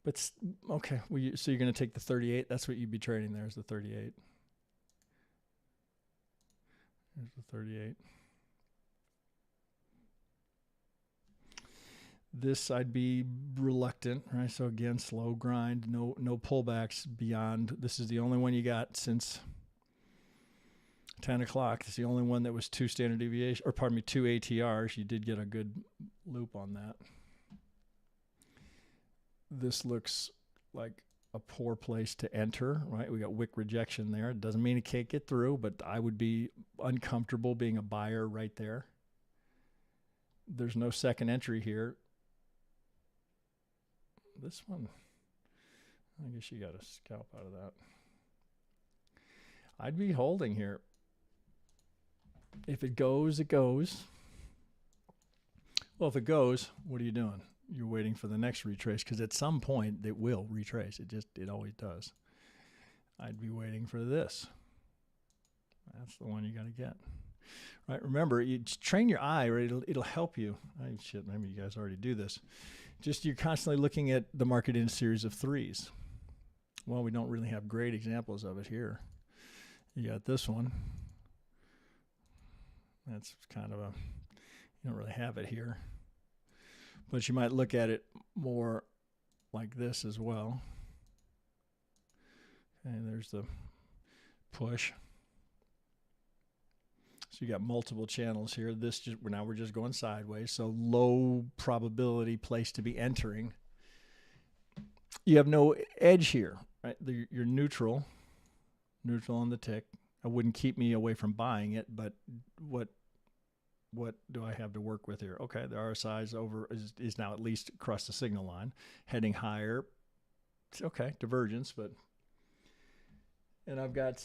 But okay, so you're gonna take the 38. That's what you'd be trading there, is the 38. Here's the 38. This I'd be reluctant, right? So again, slow grind, no pullbacks beyond. This is the only one you got since 10 o'clock. It's the only one that was 2 standard deviation, or pardon me, 2 ATRs. You did get a good loop on that. This looks like a poor place to enter, right? We got wick rejection there. It doesn't mean it can't get through, but I would be uncomfortable being a buyer right there. There's no second entry here. This one, I guess you got a scalp out of that. I'd be holding here. If it goes, it goes. Well, if it goes, what are you doing? You're waiting for the next retrace, because at some point it will retrace. It always does. I'd be waiting for this. That's the one you got to get. Right? Remember, you train your eye, right? It'll help you. Shit, maybe you guys already do this. Just you're constantly looking at the market in a series of threes. Well, we don't really have great examples of it here. You got this one. That's kind of a, you don't really have it here. But you might look at it more like this as well. And there's the push. So you got multiple channels here. Now we're just going sideways. So low probability place to be entering. You have no edge here, right? You're neutral on the tick. It wouldn't keep me away from buying it, but what do I have to work with here? Okay, the RSI is now at least across the signal line, heading higher. Okay, divergence, and I've got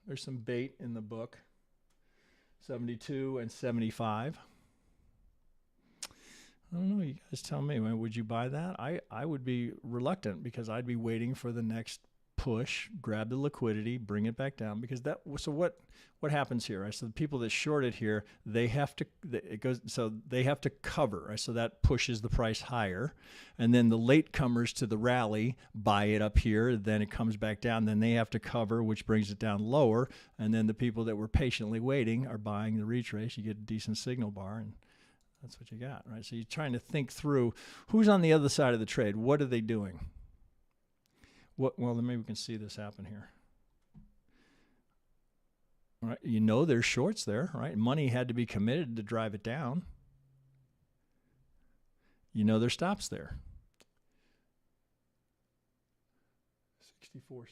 there's some bait in the book, 72 and 75. I don't know, you guys tell me, would you buy that? I would be reluctant, because I'd be waiting for the next push, grab the liquidity, bring it back down, because what happens here, right? So the people that shorted here, they have to cover, right? So that pushes the price higher, and then the latecomers to the rally buy it up here, then it comes back down, then they have to cover, which brings it down lower, and then the people that were patiently waiting are buying the retrace. You get a decent signal bar, and that's what you got, right? So you're trying to think through who's on the other side of the trade. What are they doing? Well, then maybe we can see this happen here. All right, you know there's shorts there, right? Money had to be committed to drive it down. You know there's stops there. 64.75.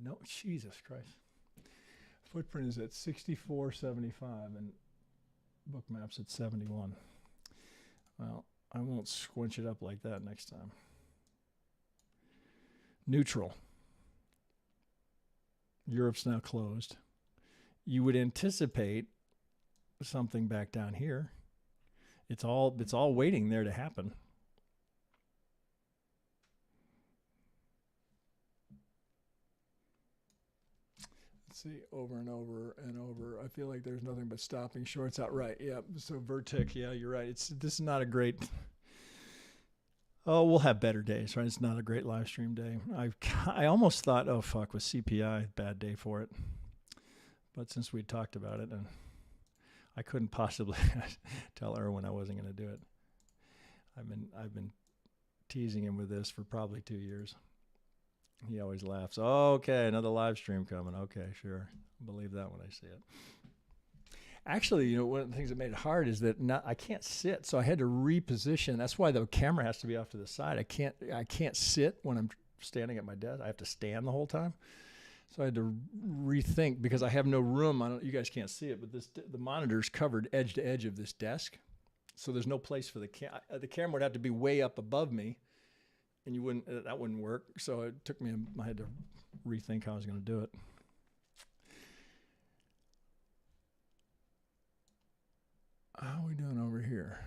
No, Jesus Christ. Footprint is at 64.75 and Bookmap's at 71. Well, I won't squinch it up like that next time. Neutral. Europe's now closed. You would anticipate something back down here. It's all waiting there to happen. Let's see, over and over and over. I feel like there's nothing but stopping shorts outright. Yeah, so Vertic, yeah, you're right. This is not a great. Oh, we'll have better days, right? It's not a great live stream day. I almost thought, oh, fuck, with CPI, bad day for it. But since we talked about it, and I couldn't possibly tell Erwin I wasn't going to do it. I've been teasing him with this for probably 2 years. He always laughs. Oh, okay, another live stream coming. Okay, sure. I'll believe that when I see it. Actually, one of the things that made it hard is that I can't sit, so I had to reposition. That's why the camera has to be off to the side. I can't sit when I'm standing at my desk. I have to stand the whole time. So I had to rethink, because I have no room. You guys can't see it, but the monitor's covered edge to edge of this desk, so there's no place for the camera. The camera would have to be way up above me, and that wouldn't work. So it took me. I had to rethink how I was going to do it. How are we doing over here?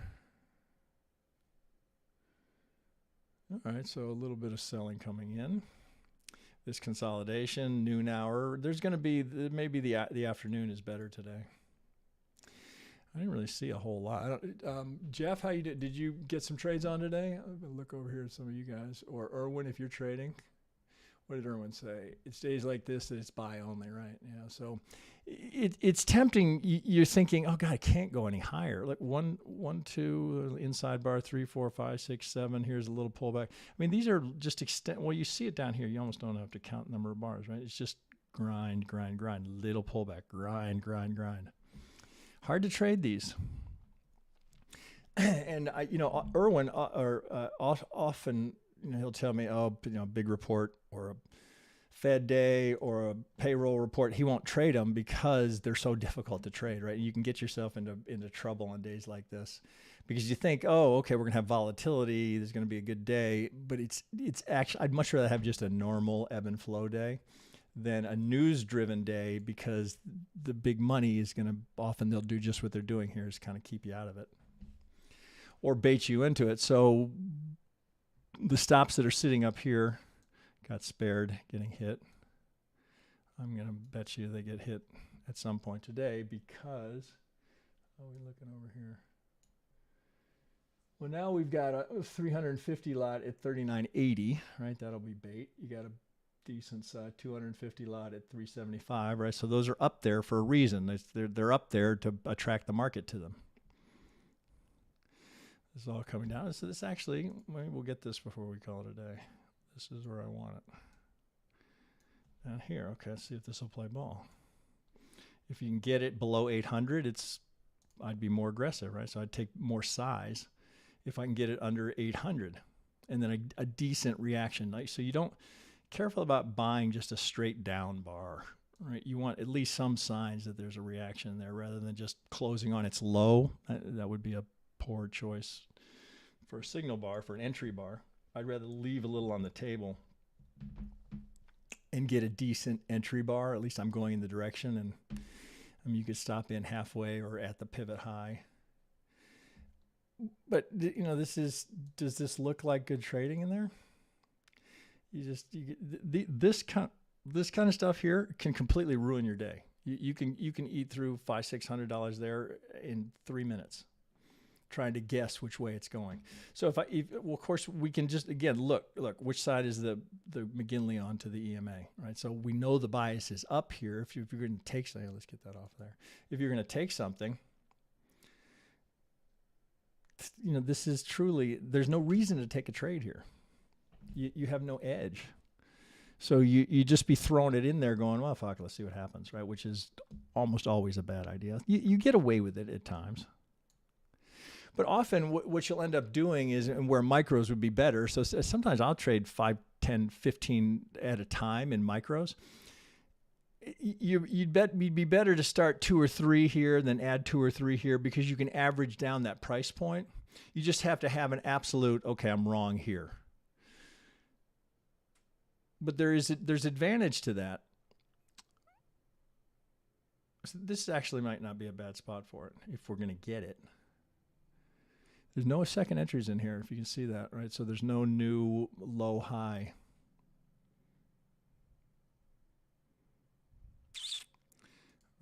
All right, so a little bit of selling coming in. This consolidation, noon hour. There's going to be, maybe the afternoon is better today. I didn't really see a whole lot. Jeff, how you did you get some trades on today? I'm going to look over here at some of you guys. Or Erwin, if you're trading. what did Irwin say? It's days like this that it's buy only, right? Yeah. So it's tempting. You're thinking, oh God, I can't go any higher. Like one, two, inside bar, 3, 4, 5, 6, 7. Here's a little pullback. I mean, these are just extent. Well, you see it down here. You almost don't have to count the number of bars, right? It's just grind, grind, grind. Little pullback, grind, grind, grind. Hard to trade these. And Irwin often, he'll tell me, oh, big report or a Fed day or a payroll report, he won't trade them because they're so difficult to trade, right? You can get yourself into trouble on days like this because you think, oh, okay, we're gonna have volatility, there's gonna be a good day, but it's actually, I'd much rather have just a normal ebb and flow day than a news-driven day, because the big money is gonna, often they'll do just what they're doing here, is kind of keep you out of it or bait you into it. So the stops that are sitting up here got spared getting hit. I'm going to bet you they get hit at some point today because, how are we looking over here? Well, now we've got a 350 lot at 39.80, right? That'll be bait. You got a decent 250 lot at 375, right? So those are up there for a reason. They're up there to attract the market to them. This is all coming down. So this actually, we'll get this before we call it a day. This is where I want it. Down here, okay, let's see if this will play ball. If you can get it below 800, I'd be more aggressive, right? So I'd take more size if I can get it under 800. And then a decent reaction. So you don't, careful about buying just a straight down bar, right? You want at least some signs that there's a reaction there rather than just closing on its low. That would be a poor choice for a signal bar, for an entry bar. I'd rather leave a little on the table and get a decent entry bar. At least I'm going in the direction, and you could stop in halfway or at the pivot high. But does this look like good trading in there? This kind of stuff here can completely ruin your day. You can eat through $500-600 there in 3 minutes, trying to guess which way it's going. So of course, we can just, again, look, which side is the McGinley on to the EMA, right? So we know the bias is up here. If you're going to take something, let's get that off there. If you're going to take something, this is truly, there's no reason to take a trade here. You have no edge. So you just be throwing it in there going, well, fuck, let's see what happens, right? Which is almost always a bad idea. You get away with it at times. But often what you'll end up doing is, and where micros would be better, so sometimes I'll trade 5, 10, 15 at a time in micros. You'd be better to start 2 or 3 here than add 2 or 3 here, because you can average down that price point. You just have to have an absolute, okay, I'm wrong here. But there's advantage to that. So this actually might not be a bad spot for it if we're going to get it. There's no second entries in here, if you can see that, right? So there's no new low high.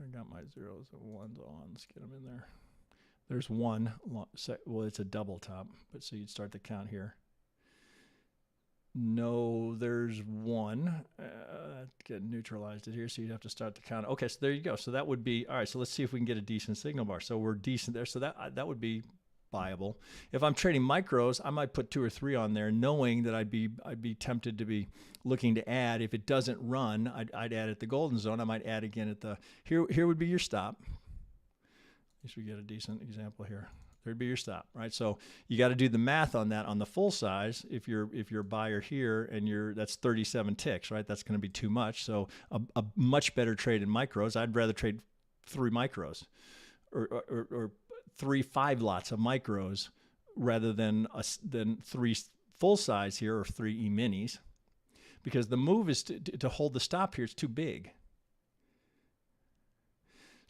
I got my zeros and ones on. Let's get them in there. There's one. Well, it's a double top, but so you'd start the count here. No, there's one. Get neutralized it here, so you'd have to start the count. Okay, so there you go. So that would be, all right, so let's see if we can get a decent signal bar. So we're decent there. So that would be viable. If I'm trading micros, I might put 2 or 3 on there, knowing that I'd be tempted to be looking to add. If it doesn't run, I'd add at the golden zone. I might add again at the, here would be your stop. At least we get a decent example here. There'd be your stop, right? So you got to do the math on that on the full size. If you're a buyer here and that's 37 ticks, right? That's going to be too much. So a much better trade in micros. I'd rather trade 3 micros or 3 5 lots of micros rather than 3 full size here or 3 E-minis, because the move is to hold the stop here. It's too big.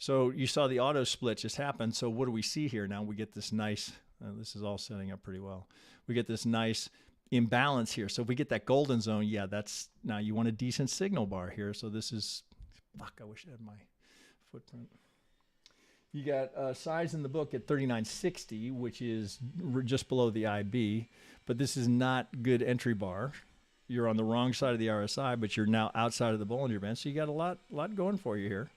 So you saw the auto split just happen. So what do we see here now? We get this nice, this is all setting up pretty well. We get this nice imbalance here. So if we get that golden zone, yeah, now you want a decent signal bar here. So this is, fuck, I wish I had my footprint. You got size in the book at 39.60, which is just below the IB, but this is not good entry bar. you're on the wrong side of the RSI, but you're now outside of the Bollinger Band. So you got a lot going for you here.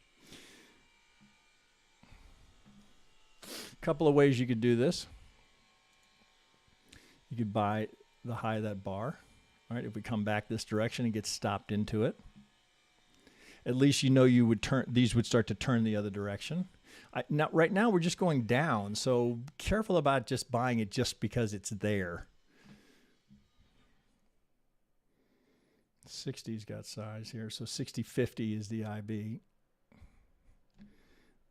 A couple of ways you could do this. You could buy the high of that bar. All right, if we come back this direction and get stopped into it, at least you know you would turn, these would start to turn the other direction. Right now we're just going down, so careful about just buying it just because it's there. 60's got size here, so 60.50 is the IB.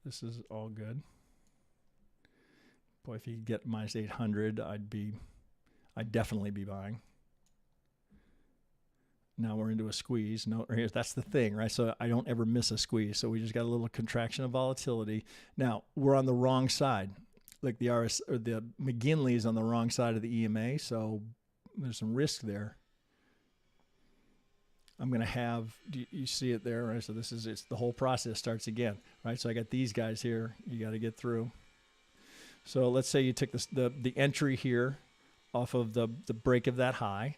This is all good. Boy, if you could get minus 800, I'd definitely be buying. Now we're into a squeeze. No, that's the thing, right? So I don't ever miss a squeeze. So we just got a little contraction of volatility. Now we're on the wrong side. Like the McGinley is on the wrong side of the EMA, so there's some risk there. I'm going to have, you see it there, right? So it's the whole process starts again, right? So I got these guys here you got to get through. So let's say you took the entry here off of the break of that high.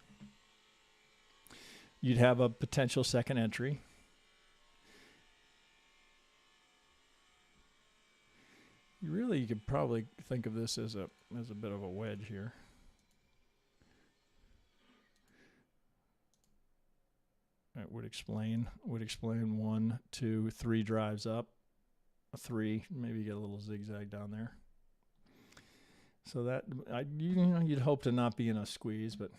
You'd have a potential second entry. You could probably think of this as a bit of a wedge here. It would explain 1, 2, 3 drives up, a 3, maybe get a little zigzag down there. So that you'd hope to not be in a squeeze, but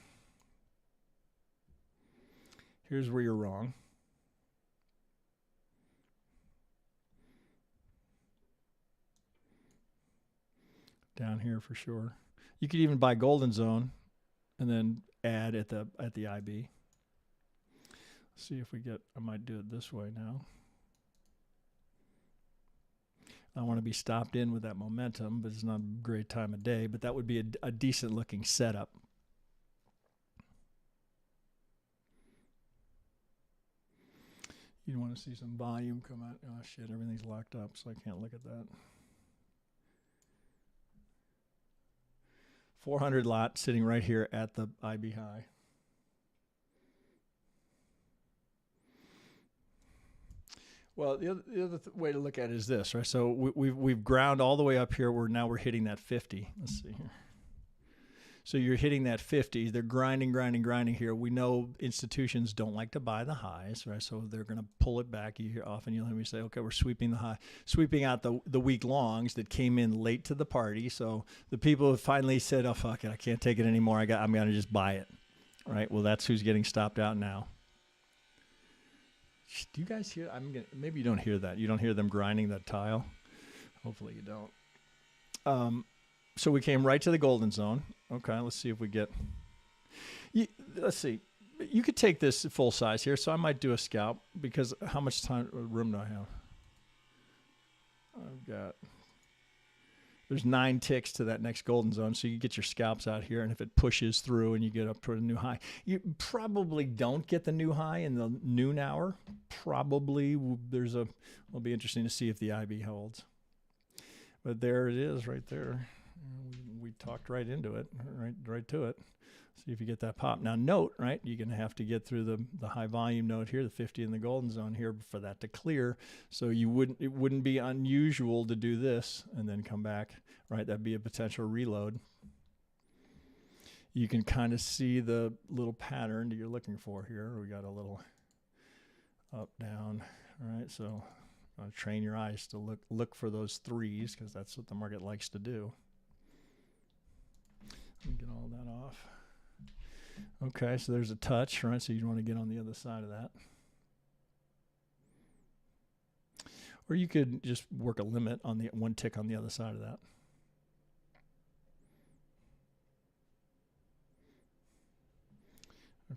here's where you're wrong. Down here for sure. You could even buy golden zone and then add at the IB. See if we get, I might do it this way now. I want to be stopped in with that momentum, but it's not a great time of day, but that would be a decent looking setup. You want to see some volume come out. Oh shit, everything's locked up, so I can't look at that. 400 lot sitting right here at the IB high. Well, the other way to look at it is this, right? So we've ground all the way up here. We're hitting that 50. Let's see here. So you're hitting that 50. They're grinding here. We know institutions don't like to buy the highs, right? So they're going to pull it back. Often you'll hear me say, okay, we're sweeping the high, sweeping out the weak longs that came in late to the party. So the people have finally said, oh, fuck it, I can't take it anymore. I'm going to just buy it, right? Well, that's who's getting stopped out now. Do you guys hear? Maybe you don't hear that. You don't hear them grinding that tile. Hopefully you don't. So we came right to the golden zone. Okay, let's see if we get. Let's see. You could take this full size here, so I might do a scalp because how much room do I have? I've got. There's 9 ticks to that next golden zone, so you get your scalps out here, and if it pushes through and you get up to a new high, you probably don't get the new high in the noon hour. Probably it'll be interesting to see if the IB holds. But there it is right there. We talked right into it, right to it. See if you get that pop. Now note, right, you're going to have to get through the high volume node here, the 50 in the golden zone here for that to clear. So it wouldn't be unusual to do this and then come back, right? That'd be a potential reload. You can kind of see the little pattern that you're looking for here. We got a little up, down, right? So train your eyes to look for those 3s because that's what the market likes to do. Let me get all that off. Okay, so there's a touch, right? So you want to get on the other side of that. Or you could just work a limit on the 1 tick on the other side of that.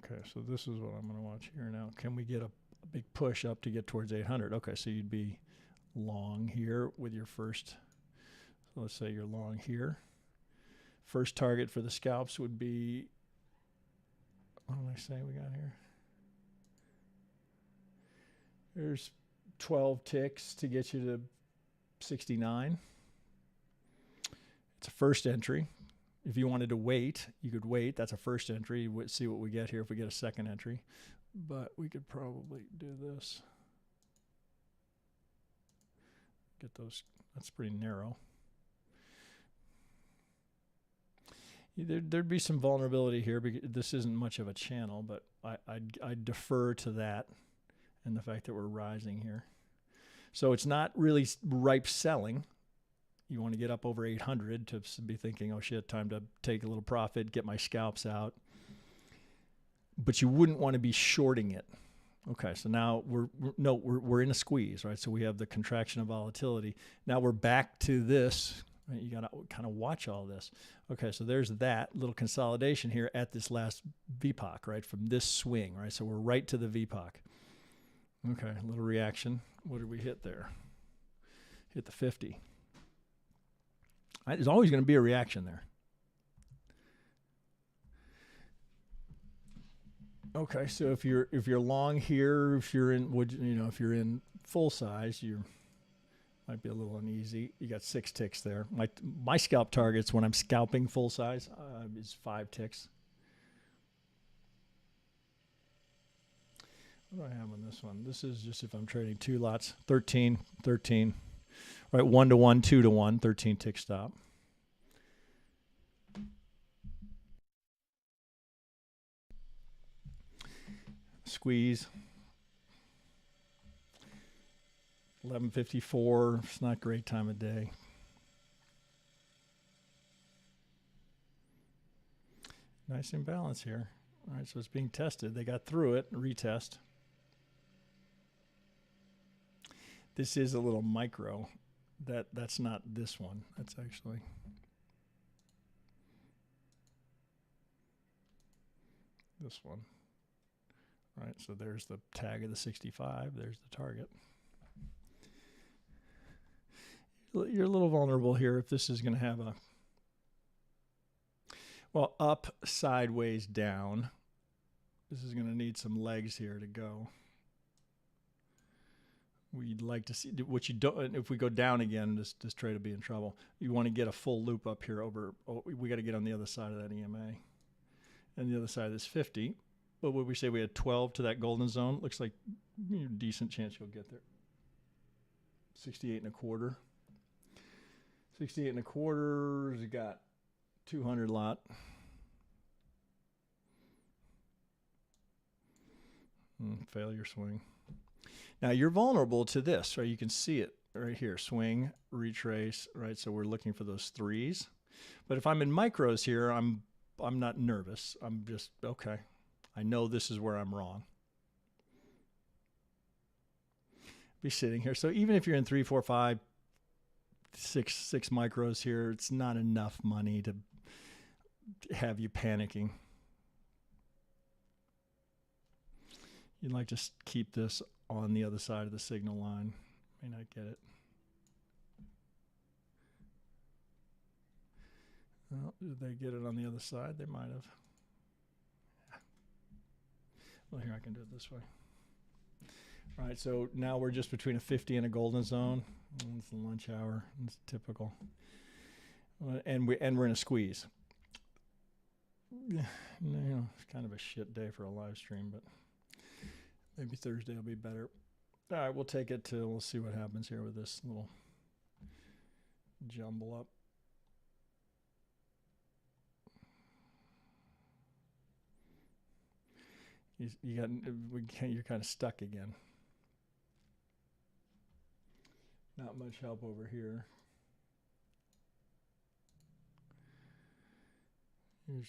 Okay, so this is what I'm going to watch here now. Can we get a big push up to get towards 800? Okay, so you'd be long here with your first. So let's say you're long here. First target for the scalps would be, what did I say we got here? There's 12 ticks to get you to 69. It's a first entry. If you wanted to wait, you could wait. That's a first entry. See what we get here if we get a second entry. But we could probably do this. Get those. That's pretty narrow. There'd be some vulnerability here because this isn't much of a channel, but I'd defer to that and the fact that we're rising here. So it's not really ripe selling. You want to get up over 800 to be thinking, oh shit, time to take a little profit, get my scalps out. But you wouldn't want to be shorting it. Okay, so now we're in a squeeze, right? So we have the contraction of volatility. Now we're back to this. Right? You got to kind of watch all this. Okay, so there's that little consolidation here at this last VPOC, right? From this swing, right? So we're right to the VPOC. Okay, a little reaction. What did we hit there? Hit the 50. There's always going to be a reaction there. Okay, so if you're long here, if you're in full size, you might be a little uneasy. You got 6 ticks there. My scalp targets when I'm scalping full size is 5 ticks. What do I have on this one? This is just if I'm trading 2 lots, 13, 13. Right, 1 to 1, 2 to 1, 13 tick stop. Squeeze. 11:54. It's not a great time of day. Nice imbalance here. All right, so it's being tested. They got through it. Retest. This is a little micro. That's not this one. That's actually this one. Right, so there's the tag of the 65. There's the target. You're a little vulnerable here if this is going to have a, well, up, sideways, down. This is going to need some legs here to go. We'd like to see what you don't. If we go down again, this trade will be in trouble. You want to get a full loop up here over. Oh, we got to get on the other side of that EMA, and the other side is 50. But would we say we had 12 to that golden zone? Looks like decent chance you'll get there. 68 and a quarter. 68 and a quarter. You got 200 lot. Failure swing. Now you're vulnerable to this, right? You can see it right here. Swing, retrace, right? So we're looking for those 3s. But if I'm in micros here, I'm not nervous. I'm just, okay, I know this is where I'm wrong. Be sitting here. So even if you're in 3, 4, 5, 6 micros here, it's not enough money to have you panicking. You'd like to keep this on the other side of the signal line. May not get it. Well, did they get it on the other side? They might have. Well, here I can do it this way. All right, so now we're just between a 50 and a golden zone. It's the lunch hour. It's typical. And we're in a squeeze. You know, it's kind of a shit day for a live stream, but maybe Thursday will be better. All right, we'll take it to, we'll see what happens here with this little jumble up. You're kind of stuck again. Not much help over here.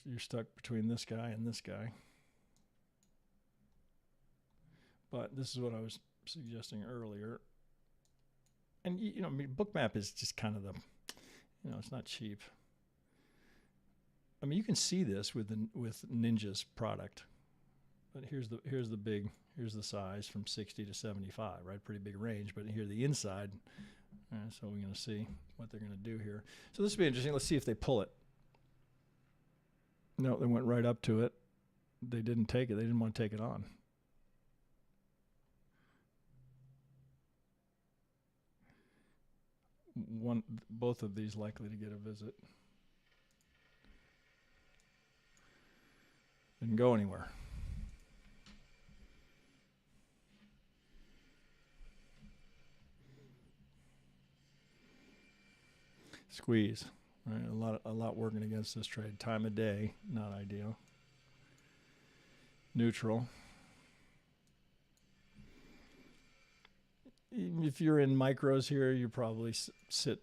You're stuck between this guy and this guy. But this is what I was suggesting earlier. And, you know, I mean, Bookmap is just kind of the, you know, it's not cheap. I mean, you can see this with Ninja's product. But here's the size from 60 to 75, right? Pretty big range. But here the inside. So we're going to see what they're going to do here. So this will be interesting. Let's see if they pull it. No, they went right up to it. They didn't take it. They didn't want to take it on. Both of these likely to get a visit. Didn't go anywhere. Squeeze. All right, a lot working against this trade. Time of day, not ideal. Neutral. If you're in micros here, you probably sit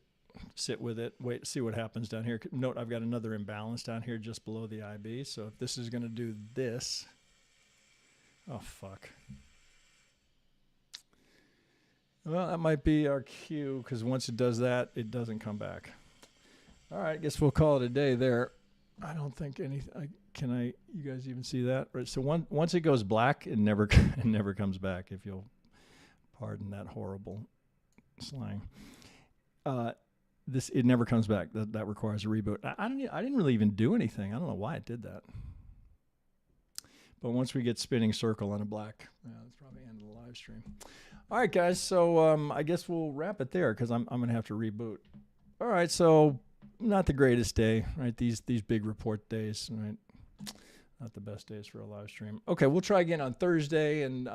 with it. Wait, see what happens down here. Note I've got another imbalance down here just below the IB. So if this is going to do this, oh fuck. Well, that might be our cue because once it does that, it doesn't come back. All right, I guess we'll call it a day there. I don't think anything. You guys even see that? Right. So once it goes black, it never comes back. If you'll pardon that horrible slang. It never comes back. That requires a reboot. I didn't really even do anything. I don't know why it did that. But once we get spinning circle on a black, that's probably the end of the live stream. All right, guys. So I guess we'll wrap it there because I'm gonna have to reboot. All right. So not the greatest day, right? These big report days, right? Not the best days for a live stream. Okay, we'll try again on Thursday, and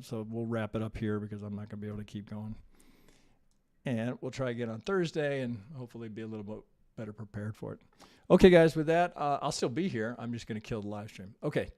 so we'll wrap it up here because I'm not going to be able to keep going. And we'll try again on Thursday and hopefully be a little bit better prepared for it. Okay, guys, with that, I'll still be here. I'm just going to kill the live stream. Okay.